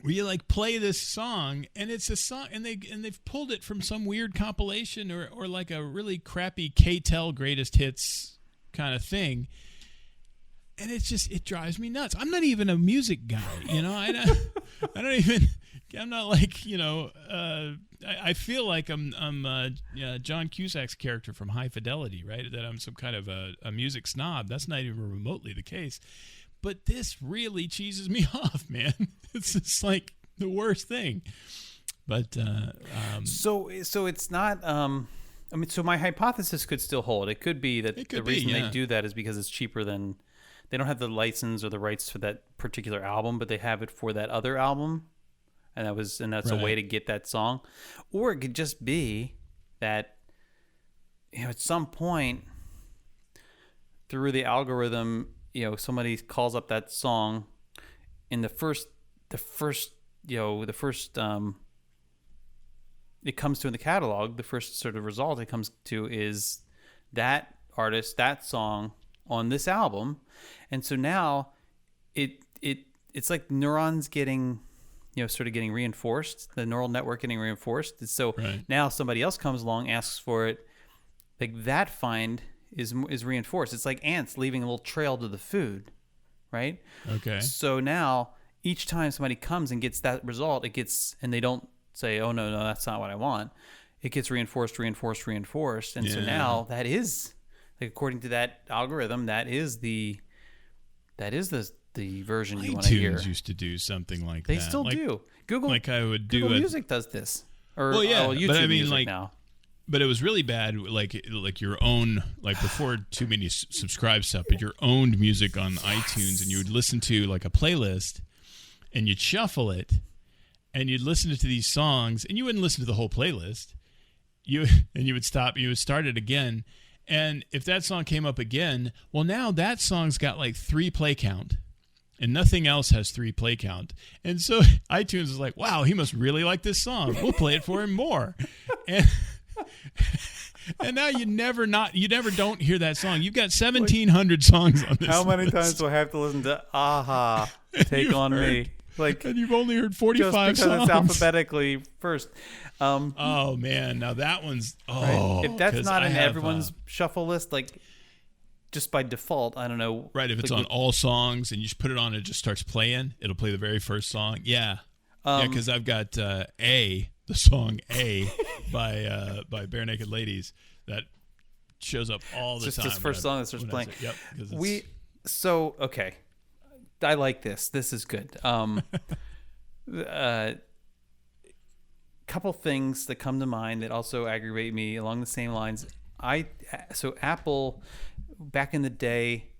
where you like play this song and it's a song and they've pulled it from some weird compilation or like a really crappy K-Tel greatest hits kind of thing, and it drives me nuts. I'm not even a music guy, you know. I'm not like, you know, I feel like I'm John Cusack's character from High Fidelity, right? That I'm some kind of a music snob. That's not even remotely the case. But this really cheeses me off, man. It's just like the worst thing. But so it's not. I mean, so my hypothesis could still hold. It could be that the reason they do that is because it's cheaper than they don't have the license or the rights for that particular album, but they have it for that other album, and that's a way to get that song. Or it could just be that, you know, at some point through the algorithm, you know, somebody calls up that song in it comes to in the catalog, the first sort of result it comes to is that artist, that song on this album. And so now it's like neurons getting, you know, sort of getting reinforced, the neural network getting reinforced. And so now somebody else comes along, asks for it, like that find is reinforced. It's like ants leaving a little trail to the food, right? Okay. So now each time somebody comes and gets that result, and they don't say, "Oh no, that's not what I want." It gets reinforced, and so now that is, like, according to that algorithm, that is the version you want to hear. iTunes used to do something like they that. They still do. Google Music does this, or YouTube but I mean, Music like, now. But it was really bad, like your own, like before too many subscribe stuff, but your own music on iTunes, and you would listen to like a playlist, and you'd shuffle it, and you'd listen to these songs, and you wouldn't listen to the whole playlist. You would stop, you would start it again, and if that song came up again, well, now that song's got like 3 play count, and nothing else has 3 play count, and so iTunes is like, wow, he must really like this song. We'll play it for him more, and now you never don't hear that song. You've got 1,700 songs on this. How many list. times do I have to listen to "Aha" Take on Me? Like, and you've only heard 45 just songs. It's alphabetically first. Oh man, now that one's right. If that's not in everyone's shuffle list, like just by default, I don't know. Right, if it's on all songs and you just put it on, it just starts playing. It'll play the very first song. Yeah, because I've got the song "A" by Bare Naked Ladies that shows up all the time. Just this first song that starts playing. Yep. Okay. I like this. This is good. Couple things that come to mind that also aggravate me along the same lines. So Apple, back in the day,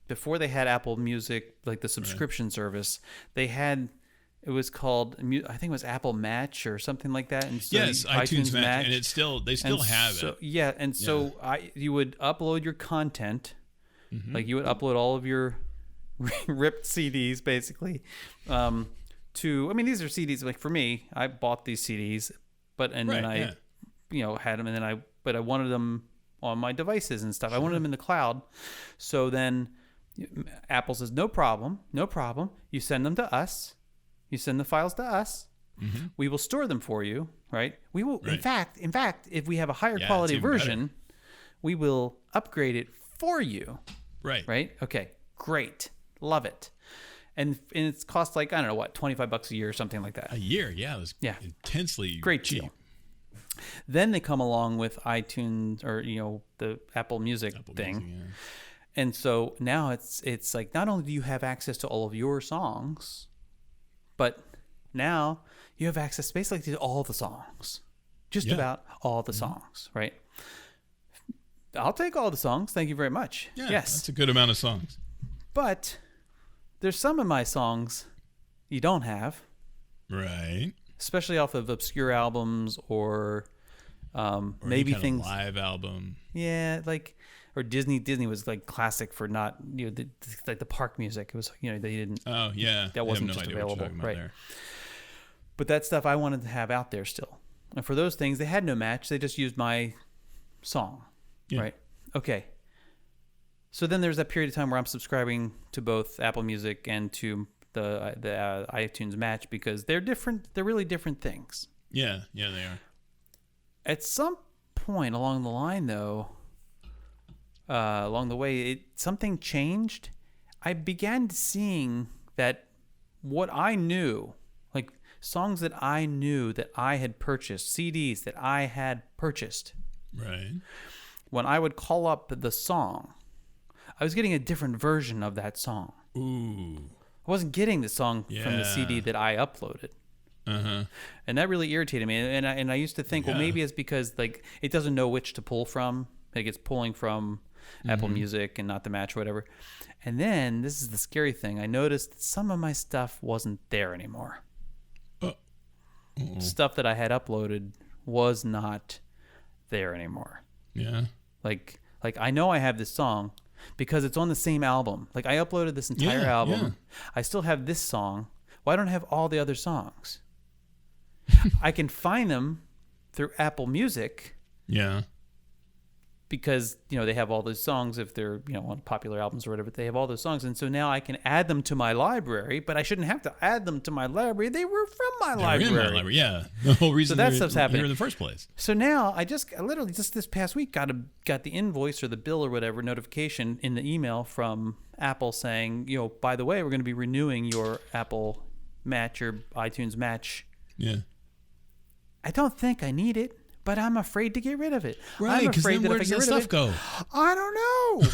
before they had Apple Music, like the subscription service, they had, it was called, I think it was Apple Match or something like that. And so yes, iTunes Match, and it's still, they still have it. Yeah, and so you would upload your content, like you would upload all of your ripped CDs, basically. To, I mean, these are CDs. Like for me, I bought these CDs, then I, had them, and then but I wanted them on my devices and stuff. Sure. I wanted them in the cloud. So then Apple says, no problem. You send them to us. You send the files to us. Mm-hmm. We will store them for you, right? We will, in fact, if we have a higher quality version, we will upgrade it for you. Right? Okay, great. Love it. And it's cost like, I don't know what, $25 a year or something like that. A year, yeah. It was intensely great cheap. Deal. Then they come along with iTunes or, the Apple Music thing. And so now it's like, not only do you have access to all of your songs, but now you have access basically to all the songs. Just about all the songs, right? I'll take all the songs. Thank you very much. Yeah, yes. That's a good amount of songs. But there's some of my songs you don't have. Right. Especially off of obscure albums or maybe things. Live album. Yeah, like, or Disney. Disney was like classic for not, like the park music. It was, they didn't. Oh, yeah. That wasn't just available. Right. But that stuff I wanted to have out there still. And for those things, they had no match. They just used my song. Yeah. Right. Okay. So then there's that period of time where I'm subscribing to both Apple Music and to the iTunes Match because they're different. They're really different things. Yeah, they are. At some point along the line, though, along the way, something changed. I began seeing that what I knew, like songs that I knew that I had purchased, CDs that I had purchased. Right. When I would call up the song, I was getting a different version of that song. Ooh. I wasn't getting the song from the CD that I uploaded. Uh-huh. And that really irritated me. And I used to think, well, maybe it's because like it doesn't know which to pull from. Like it's pulling from Apple Music and not the Match or whatever. And then, this is the scary thing, I noticed that some of my stuff wasn't there anymore. Stuff that I had uploaded was not there anymore. Yeah. Like I know I have this song because it's on the same album. Like I uploaded this entire album. Yeah. I still have this song. Why don't I have all the other songs? I can find them through Apple Music. Yeah. Because, they have all those songs if they're, on popular albums or whatever. They have all those songs. And so now I can add them to my library, but I shouldn't have to add them to my library. They were from my library. In my library, yeah. The whole reason that stuff's happening in the first place. So now I literally just this past week got the invoice or the bill or whatever notification in the email from Apple saying, by the way, we're going to be renewing your Apple Match or iTunes Match. Yeah. I don't think I need it. But I'm afraid to get rid of it. Right, because then where does that stuff go? I don't know.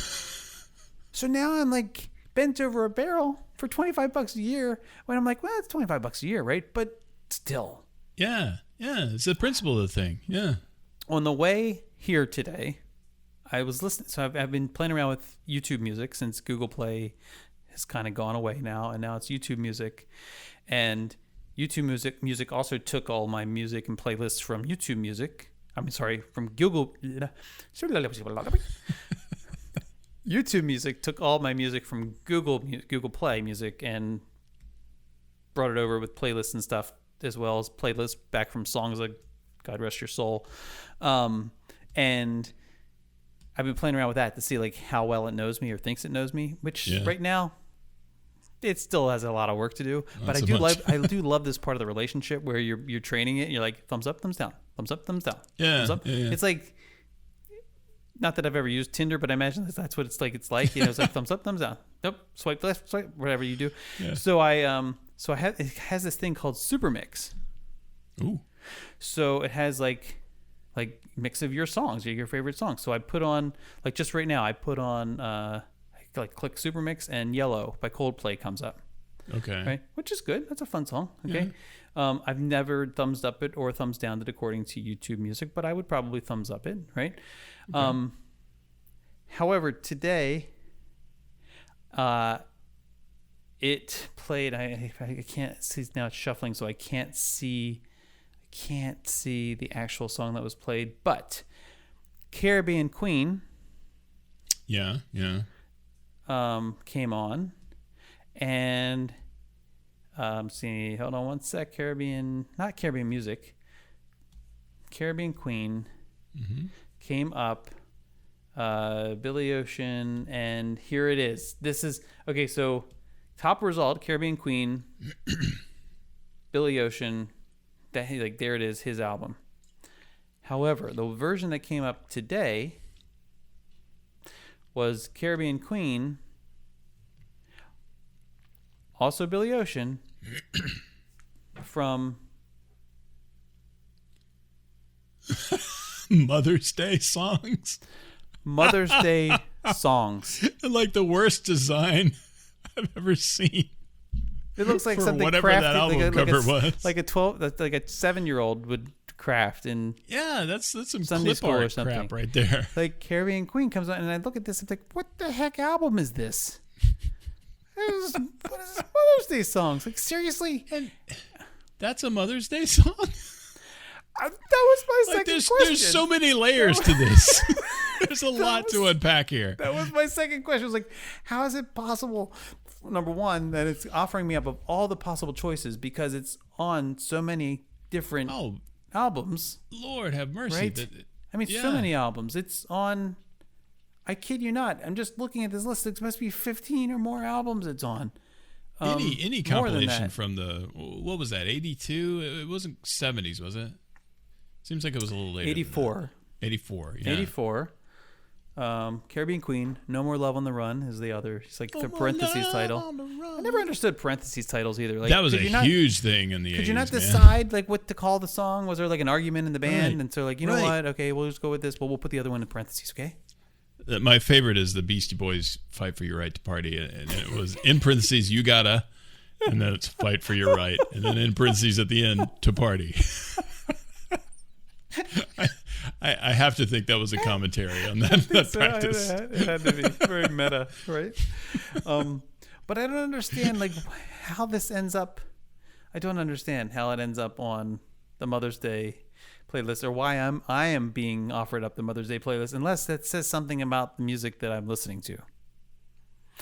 So now I'm like bent over a barrel for $25 a year. When I'm like, well, it's $25 a year, right? But still. Yeah. It's the principle of the thing. Yeah. On the way here today, I was listening. So I've been playing around with YouTube Music since Google Play has kind of gone away now, and now it's YouTube Music, and YouTube Music also took all my music and playlists from YouTube Music. From Google. YouTube Music took all my music from Google Play Music and brought it over with playlists and stuff, as well as playlists back from songs like God Rest Your Soul. And I've been playing around with that to see like how well it knows me or thinks it knows me, which right now, it still has a lot of work to do, but I do love this part of the relationship where you're training it. And you're like thumbs up, thumbs down, thumbs up, thumbs down. Yeah, thumbs up. Yeah. It's like, not that I've ever used Tinder, but I imagine that's what it's like. It's like it's like thumbs up, thumbs down. Nope, swipe left, swipe whatever you do. Yeah. So it has this thing called Super Mix. Ooh. So it has like mix of your songs, your favorite songs. So I put on just right now. I put on. Click Super Mix and Yellow by Coldplay comes up. Okay. Right? Which is good. That's a fun song. Okay. I've never thumbs up it or thumbs down it according to YouTube Music, but I would probably thumbs up it, right? Okay. However, today, it played. I can't see now. It's shuffling, so I can't see the actual song that was played. But Caribbean Queen, yeah, came on, and see. Hold on one sec. Not Caribbean Music. Caribbean Queen came up. Billy Ocean, and here it is. This is okay. So top result, Caribbean Queen, Billy Ocean. There it is, his album. However, the version that came up today was Caribbean Queen, also Billy Ocean, from Mother's Day songs. Mother's Day songs. Like the worst design I've ever seen. It looks like something whatever crafted, that album cover was. Like a 7-year-old would craft in. Yeah, that's some Sunday clip school art or something. crap right there. Like Caribbean Queen comes on, and I look at this, I'm like, what the heck album is this? What is this Mother's Day songs? Like, seriously? And that's a Mother's Day song? That was my second question. There's so many layers to this. There's a lot to unpack here. That was my second question. I was like, how is it possible, number one, that it's offering me up of all the possible choices because it's on so many different albums. Lord have mercy. Right? So many albums. It's on, I kid you not, I'm just looking at this list. It must be 15 or more albums it's on. Any compilation from the, what was that, 82? It wasn't 70s, was it? Seems like it was a little later. 84. 84, yeah. 84. Caribbean Queen, No More Love on the Run is the other. It's like the parentheses title. I never understood parentheses titles either. Like, that was a huge thing in the 80s. Could you not decide like what to call the song? Was there like an argument in the band? Right. And so like, you know what? Okay, we'll just go with this, but we'll put the other one in parentheses, okay? My favorite is the Beastie Boys Fight for Your Right to Party. And it was in parentheses, you gotta, and then it's Fight for Your Right. And then in parentheses at the end, to party. I have to think that was a commentary on that practice. It had to be very meta, right? But I don't understand like how this ends up. I don't understand how it ends up on the Mother's Day playlist, or why I am being offered up the Mother's Day playlist, unless that says something about the music that I'm listening to.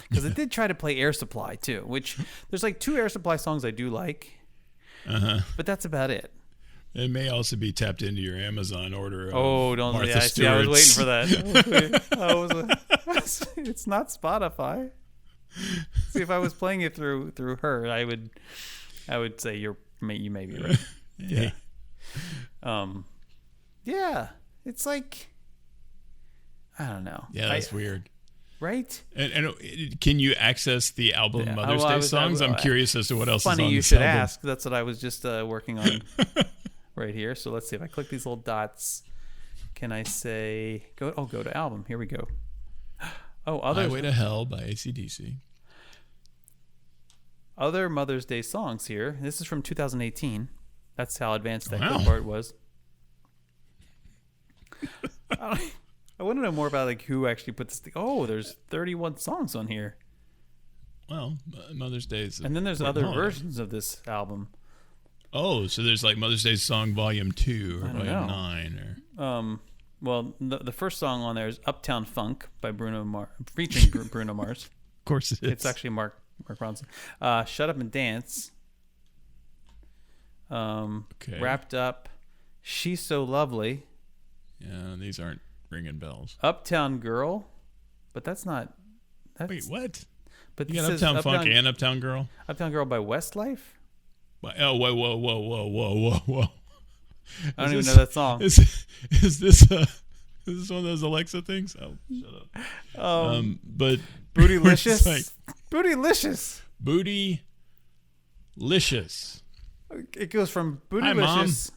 Because it did try to play Air Supply too, which there's like 2 Air Supply songs I do like, but that's about it. It may also be tapped into your Amazon order. Don't. Martha I was waiting for that. It's not Spotify. See, if I was playing it through her, I would say you may be right. Yeah. Yeah. It's like, I don't know. Yeah, that's weird. Right? And can you access the album Mother's Day songs? I'm curious as to what else is on this album. Funny you should ask. That's what I was just working on. Right here. So let's see if I click these little dots. Can I say go to album? Here we go. Highway to Hell by AC/DC. Other Mother's Day songs here. This is from 2018. That's how advanced that clip art was. I want to know more about like who actually put this. There's 31 songs on here. Well, Mother's Day is. And then there's other versions of this album. Oh, so there's like Mother's Day Song Volume 2 or Volume 9 or. Well, the first song on there is Uptown Funk by Bruno Mars, featuring Bruno Mars. Of course it is. It's actually Mark Ronson. Shut Up and Dance. Wrapped Up. She's So Lovely. Yeah, these aren't ringing bells. Uptown Girl, but that's not. Wait, what? But you got Uptown Funk and Uptown Girl? Uptown Girl by Westlife? Oh, whoa. I don't even know that song. Is this one of those Alexa things? Oh, shut up. But Bootylicious. Bootylicious. Bootylicious. It goes from Bootylicious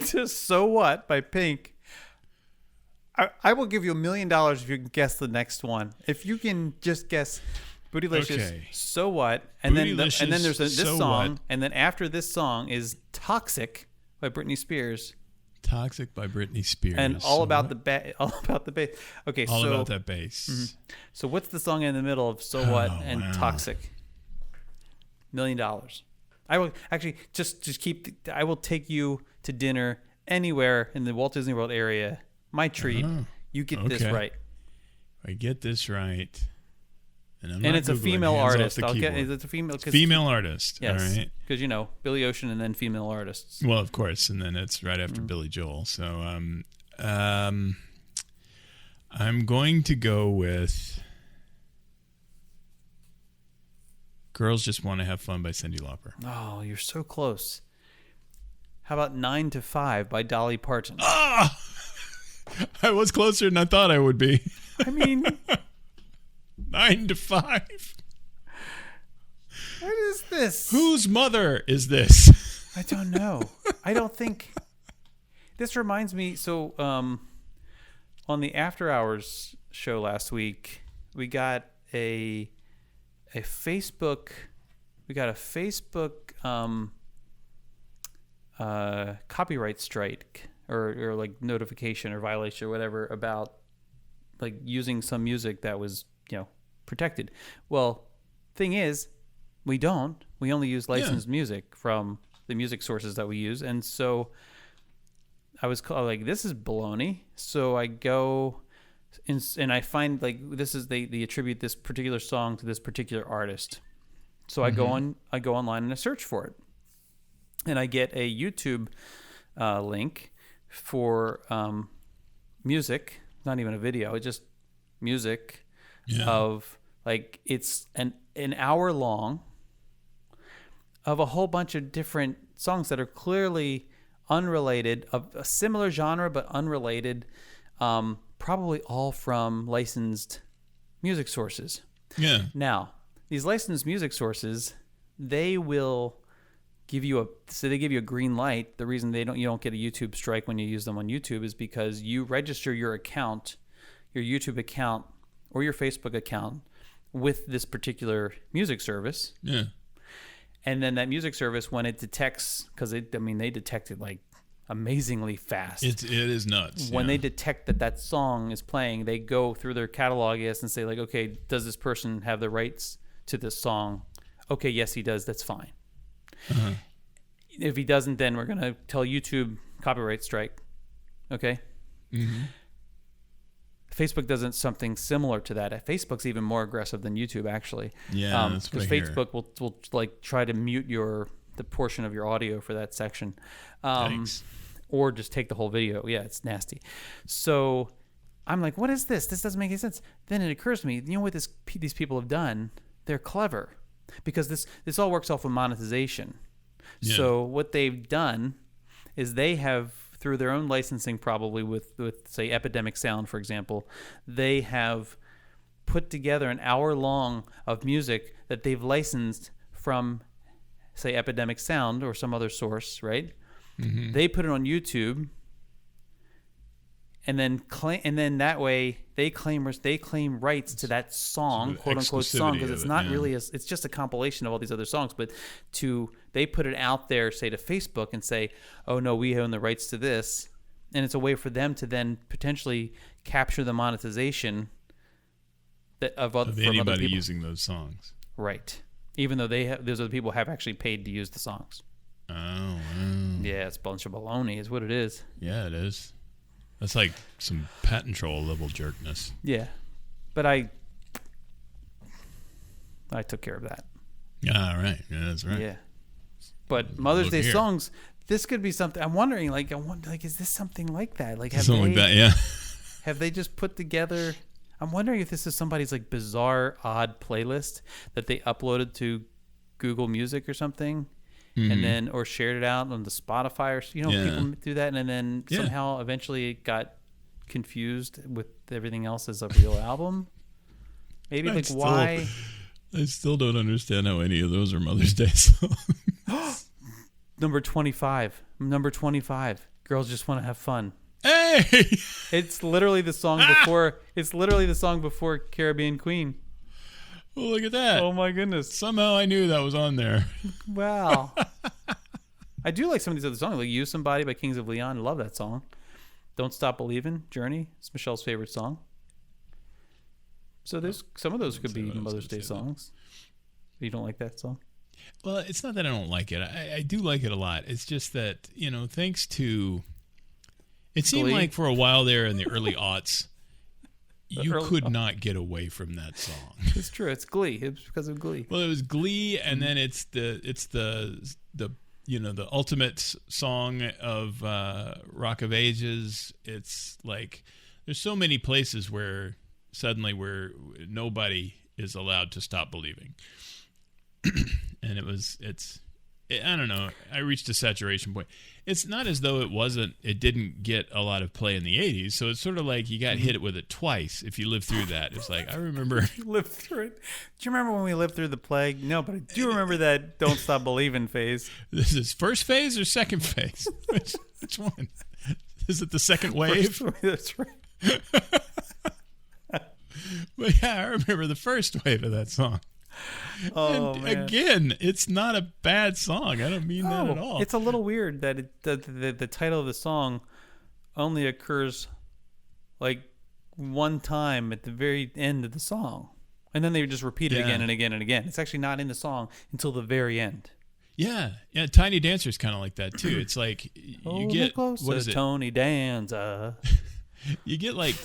to So What by Pink. I will give you $1 million if you can guess the next one. If you can just guess Bootylicious. Okay. So what? And then there's this So song, What? and then after this song is "Toxic" by Britney Spears, Toxic by Britney Spears. and all about the bass. Okay, all so about that bass. so what's the song in the middle of "So What" and wow. "Toxic"? $1 million. I will actually just keep. I will take you to dinner anywhere in the Walt Disney World area. My treat. You get this Okay. right. I get this right. And It's a female artist. It's a female artist. Yes, All right. because Billy Ocean and then female artists. Well, of course, and then it's right after Billy Joel. So, I'm going to go with "Girls Just Want to Have Fun" by Cyndi Lauper. Oh, you're so close. How about 9 to 5 by Dolly Parton? Ah, I was closer than I thought I would be. I mean, 9 to 5. what is this? Whose mother is this? I don't know. I don't think. This reminds me. So, on the After Hours show last week, we got a Facebook. We got a Facebook copyright strike or like notification or violation or whatever about like using some music that was protected. Well, thing is, we only use licensed music from the music sources that we use, and so I was like, this is baloney. So I go and I find like this is they attribute this particular song to this particular artist. So I go online and I search for it, and I get a YouTube link for music. Not even a video. It's just music of like it's an hour long of a whole bunch of different songs that are clearly unrelated, of a similar genre but unrelated, probably all from licensed music sources. Yeah. Now, these licensed music sources, they will give you a green light. The reason you don't get a YouTube strike when you use them on YouTube is because you register your account, your YouTube account or your Facebook account with this particular music service. Yeah. And then that music service, when it detects, because they detect it like amazingly fast. It is nuts. When they detect that song is playing, they go through their catalog and say like, okay, does this person have the rights to this song? Okay, yes, he does. That's fine. Uh-huh. If he doesn't, then we're gonna tell YouTube copyright strike. Okay. Mm-hmm. Facebook does something similar to that. Facebook's even more aggressive than YouTube, actually. Yeah, that's what I because hear. Facebook will like try to mute the portion of your audio for that section, Thanks. or just take the whole video. Yeah, it's nasty. So I'm like, what is this? This doesn't make any sense. Then it occurs to me, you know what these people have done? They're clever, because this all works off of monetization. Yeah. So what they've done is they have, through their own licensing, probably with say Epidemic Sound, for example, they have put together an hour long of music that they've licensed from, say, Epidemic Sound or some other source, right? Mm-hmm. They put it on YouTube, and then that way they claim rights to that song, sort of quote unquote song, because exclusivity it's of it, not yeah. really it's just a compilation of all these other songs, but they put it out there, say to Facebook, and say, oh no, we own the rights to this, and it's a way for them to then potentially capture the monetization of anybody other people. using those songs. Right. Even though those other people have actually paid to use the songs. Oh, wow. Yeah, it's a bunch of baloney is what it is. Yeah, it is. That's like some patent troll level jerkness. Yeah. But I took care of that. Yeah, right. Yeah, that's right. Yeah. But Mother's Look Day here. songs, this could be something. I'm wondering, is this something like that? Like, Something like that, yeah. have they just put together? I'm wondering if this is somebody's like bizarre, odd playlist that they uploaded to Google Music or something, and then or shared it out on the Spotify, or people do that, and then somehow eventually it got confused with everything else as a real album. Maybe why? I still don't understand how any of those are Mother's Day songs. Number 25. Girls Just Want to Have Fun. Hey! It's literally the song before. It's literally the song before Caribbean Queen. Oh, look at that. Oh my goodness. Somehow I knew that was on there. Wow. I do like some of these other songs, like "Use Somebody" by Kings of Leon. I love that song. "Don't Stop Believin'," Journey. It's Michelle's favorite song. So there's some of those could be Mother's Day songs. You don't like that song? Well, it's not that I don't like it. I do like it a lot. It's just that, thanks to... It seemed like for a while there in the early aughts, you could not get away from that song. It's true. It's Glee. It's because of Glee. Well, it was Glee, and then it's the ultimate song of Rock of Ages. It's like there's so many places where nobody is allowed to stop believing. And I don't know. I reached a saturation point. It's not as though it didn't get a lot of play in the 80s. So it's sort of like you got hit with it twice if you lived through that. It's like, I remember. Lived through it. Do you remember when we lived through the plague? No, but I do remember that "Don't Stop Believing" phase. This is first phase or second phase? Which one? Is it the second wave? That's right. But yeah, I remember the first wave of that song. Oh, and man. Again, it's not a bad song. I don't mean that at all. It's a little weird that the title of the song only occurs like one time at the very end of the song. And then they just repeat it again and again and again. It's actually not in the song until the very end. Yeah. Tiny Dancer's kind of like that too. It's like you get what is it? Tony Danza. You get like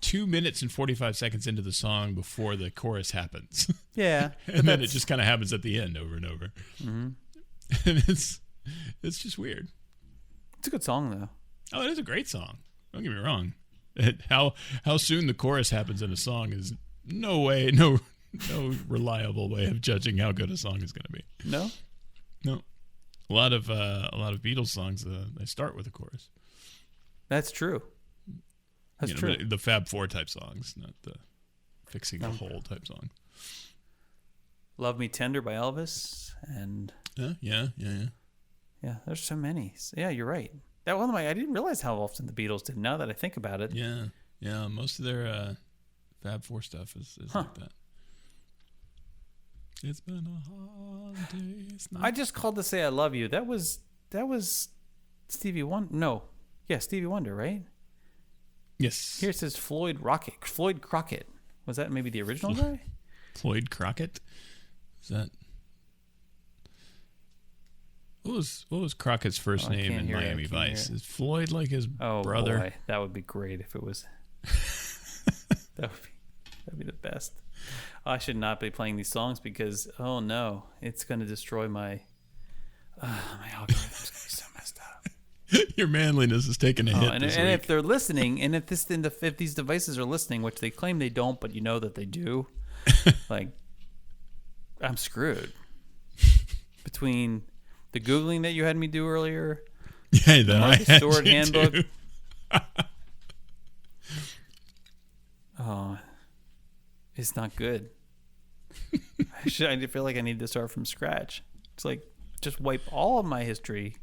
2 minutes and 45 seconds into the song before the chorus happens. Yeah. And then it just kind of happens at the end over and over. Mm-hmm. And it's just weird. It's a good song though. Oh, it is a great song. Don't get me wrong. How soon the chorus happens in a song is no reliable way of judging how good a song is going to be. No. A lot of Beatles songs they start with a chorus. That's true. That's true. The Fab Four type songs, not the fixing the hole type song. "Love Me Tender" by Elvis, and yeah. There's so many. Yeah, you're right. That one, I didn't realize how often the Beatles did. Now that I think about it, yeah. Most of their Fab Four stuff is like that. It's been a hard day. I just called to say I love you. That was Stevie Wonder. No, yeah, Stevie Wonder, right? Yes. Here it says Floyd Crockett. Was that maybe the original guy? Floyd Crockett? Is that... What was Crockett's first name in Miami Vice? Is Floyd like his brother? Boy, that would be great if it was. That'd be the best. I should not be playing these songs because no, it's going to destroy my algorithm's going to be so messed up. Your manliness is taking a hit. And if they're listening, and if these devices are listening, which they claim they don't, but you know that they do, like I'm screwed. Between the Googling that you had me do earlier, the Martha Stewart handbook. It's not good. I feel like I need to start from scratch. It's like just wipe all of my history.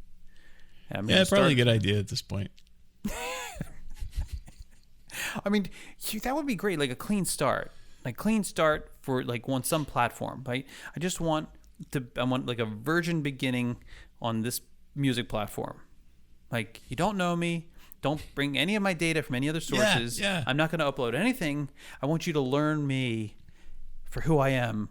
Probably a good idea at this point. I mean, that would be great. Like a clean start. For like on some platform, right? I want like a virgin beginning on this music platform. Like, you don't know me. Don't bring any of my data from any other sources. Yeah. I'm not going to upload anything. I want you to learn me for who I am,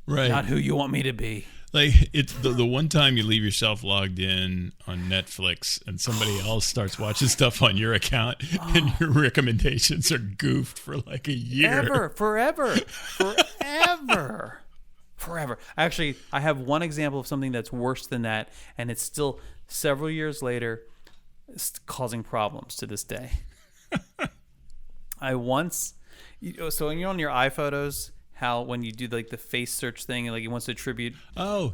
right? Not who you want me to be. Like, it's the one time you leave yourself logged in on Netflix and somebody else starts watching stuff on your account and your recommendations are goofed for like a year. Forever. Actually, I have one example of something that's worse than that, and it's still several years later causing problems to this day. So when you're on your iPhotos, how when you do like the face search thing, and like it wants to attribute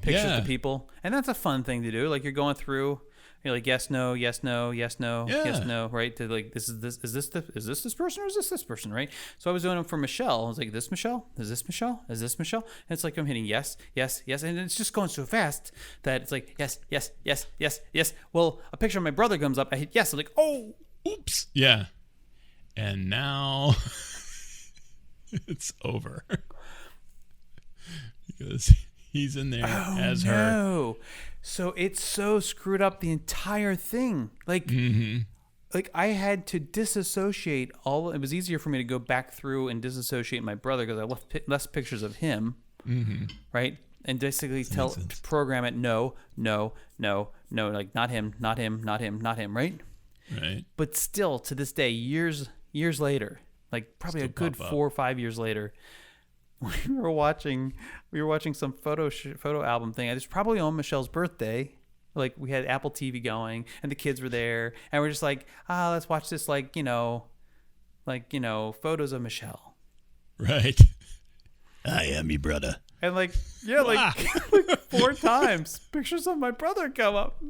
pictures to people, and that's a fun thing to do. Like you're going through, you're like yes, no, yes, no, yes, no, yes, no, right? To like is this person or is this person, right? So I was doing them for Michelle. I was like, this Michelle, is this Michelle, is this Michelle? And it's like I'm hitting yes, yes, yes, and it's just going so fast that it's like yes, yes, yes, yes, yes. Well, a picture of my brother comes up. I hit yes. I'm like, oh, oops, yeah, and now. It's over. because he's in there as her. No. So it's so screwed up the entire thing. Like, like I had to disassociate all. It was easier for me to go back through and disassociate my brother because I left less pictures of him, right? And basically program it no, like not him, right? Right. But still, to this day, years later, like probably still a good 4 or 5 years later, we were watching some photo album thing. It was probably on Michelle's birthday. Like we had Apple TV going, and the kids were there, and we're just like, let's watch this, like photos of Michelle. Right. I am your brother. And like 4 times, pictures of my brother come up.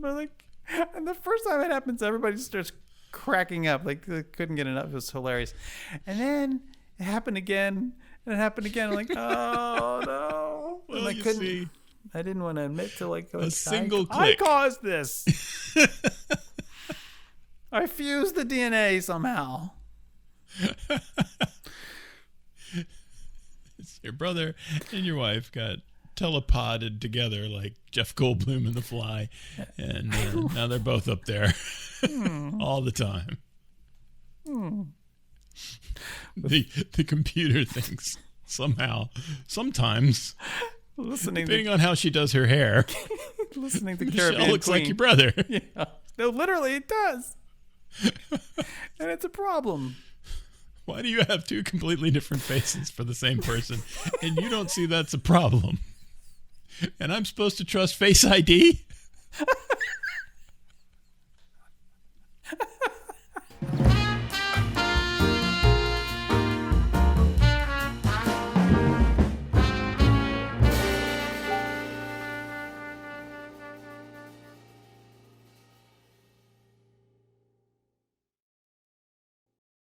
And the first time it happens, everybody starts cracking up. Like they couldn't get enough. It was hilarious. And then it happened again. And it happened again. I'm like, oh no. Well, and I didn't want to admit to like a single click. I caused this. I fused the DNA somehow. Your brother and your wife got telepoded together like Jeff Goldblum in The Fly, and now they're both up there all the time. The computer thinks sometimes, depending on how she does her hair, listening to Michelle Caribbean looks Queen. like your brother. Yeah. No, literally it does. And it's a problem. Why do you have 2 completely different faces for the same person, and you don't see that's a problem? And I'm supposed to trust Face ID?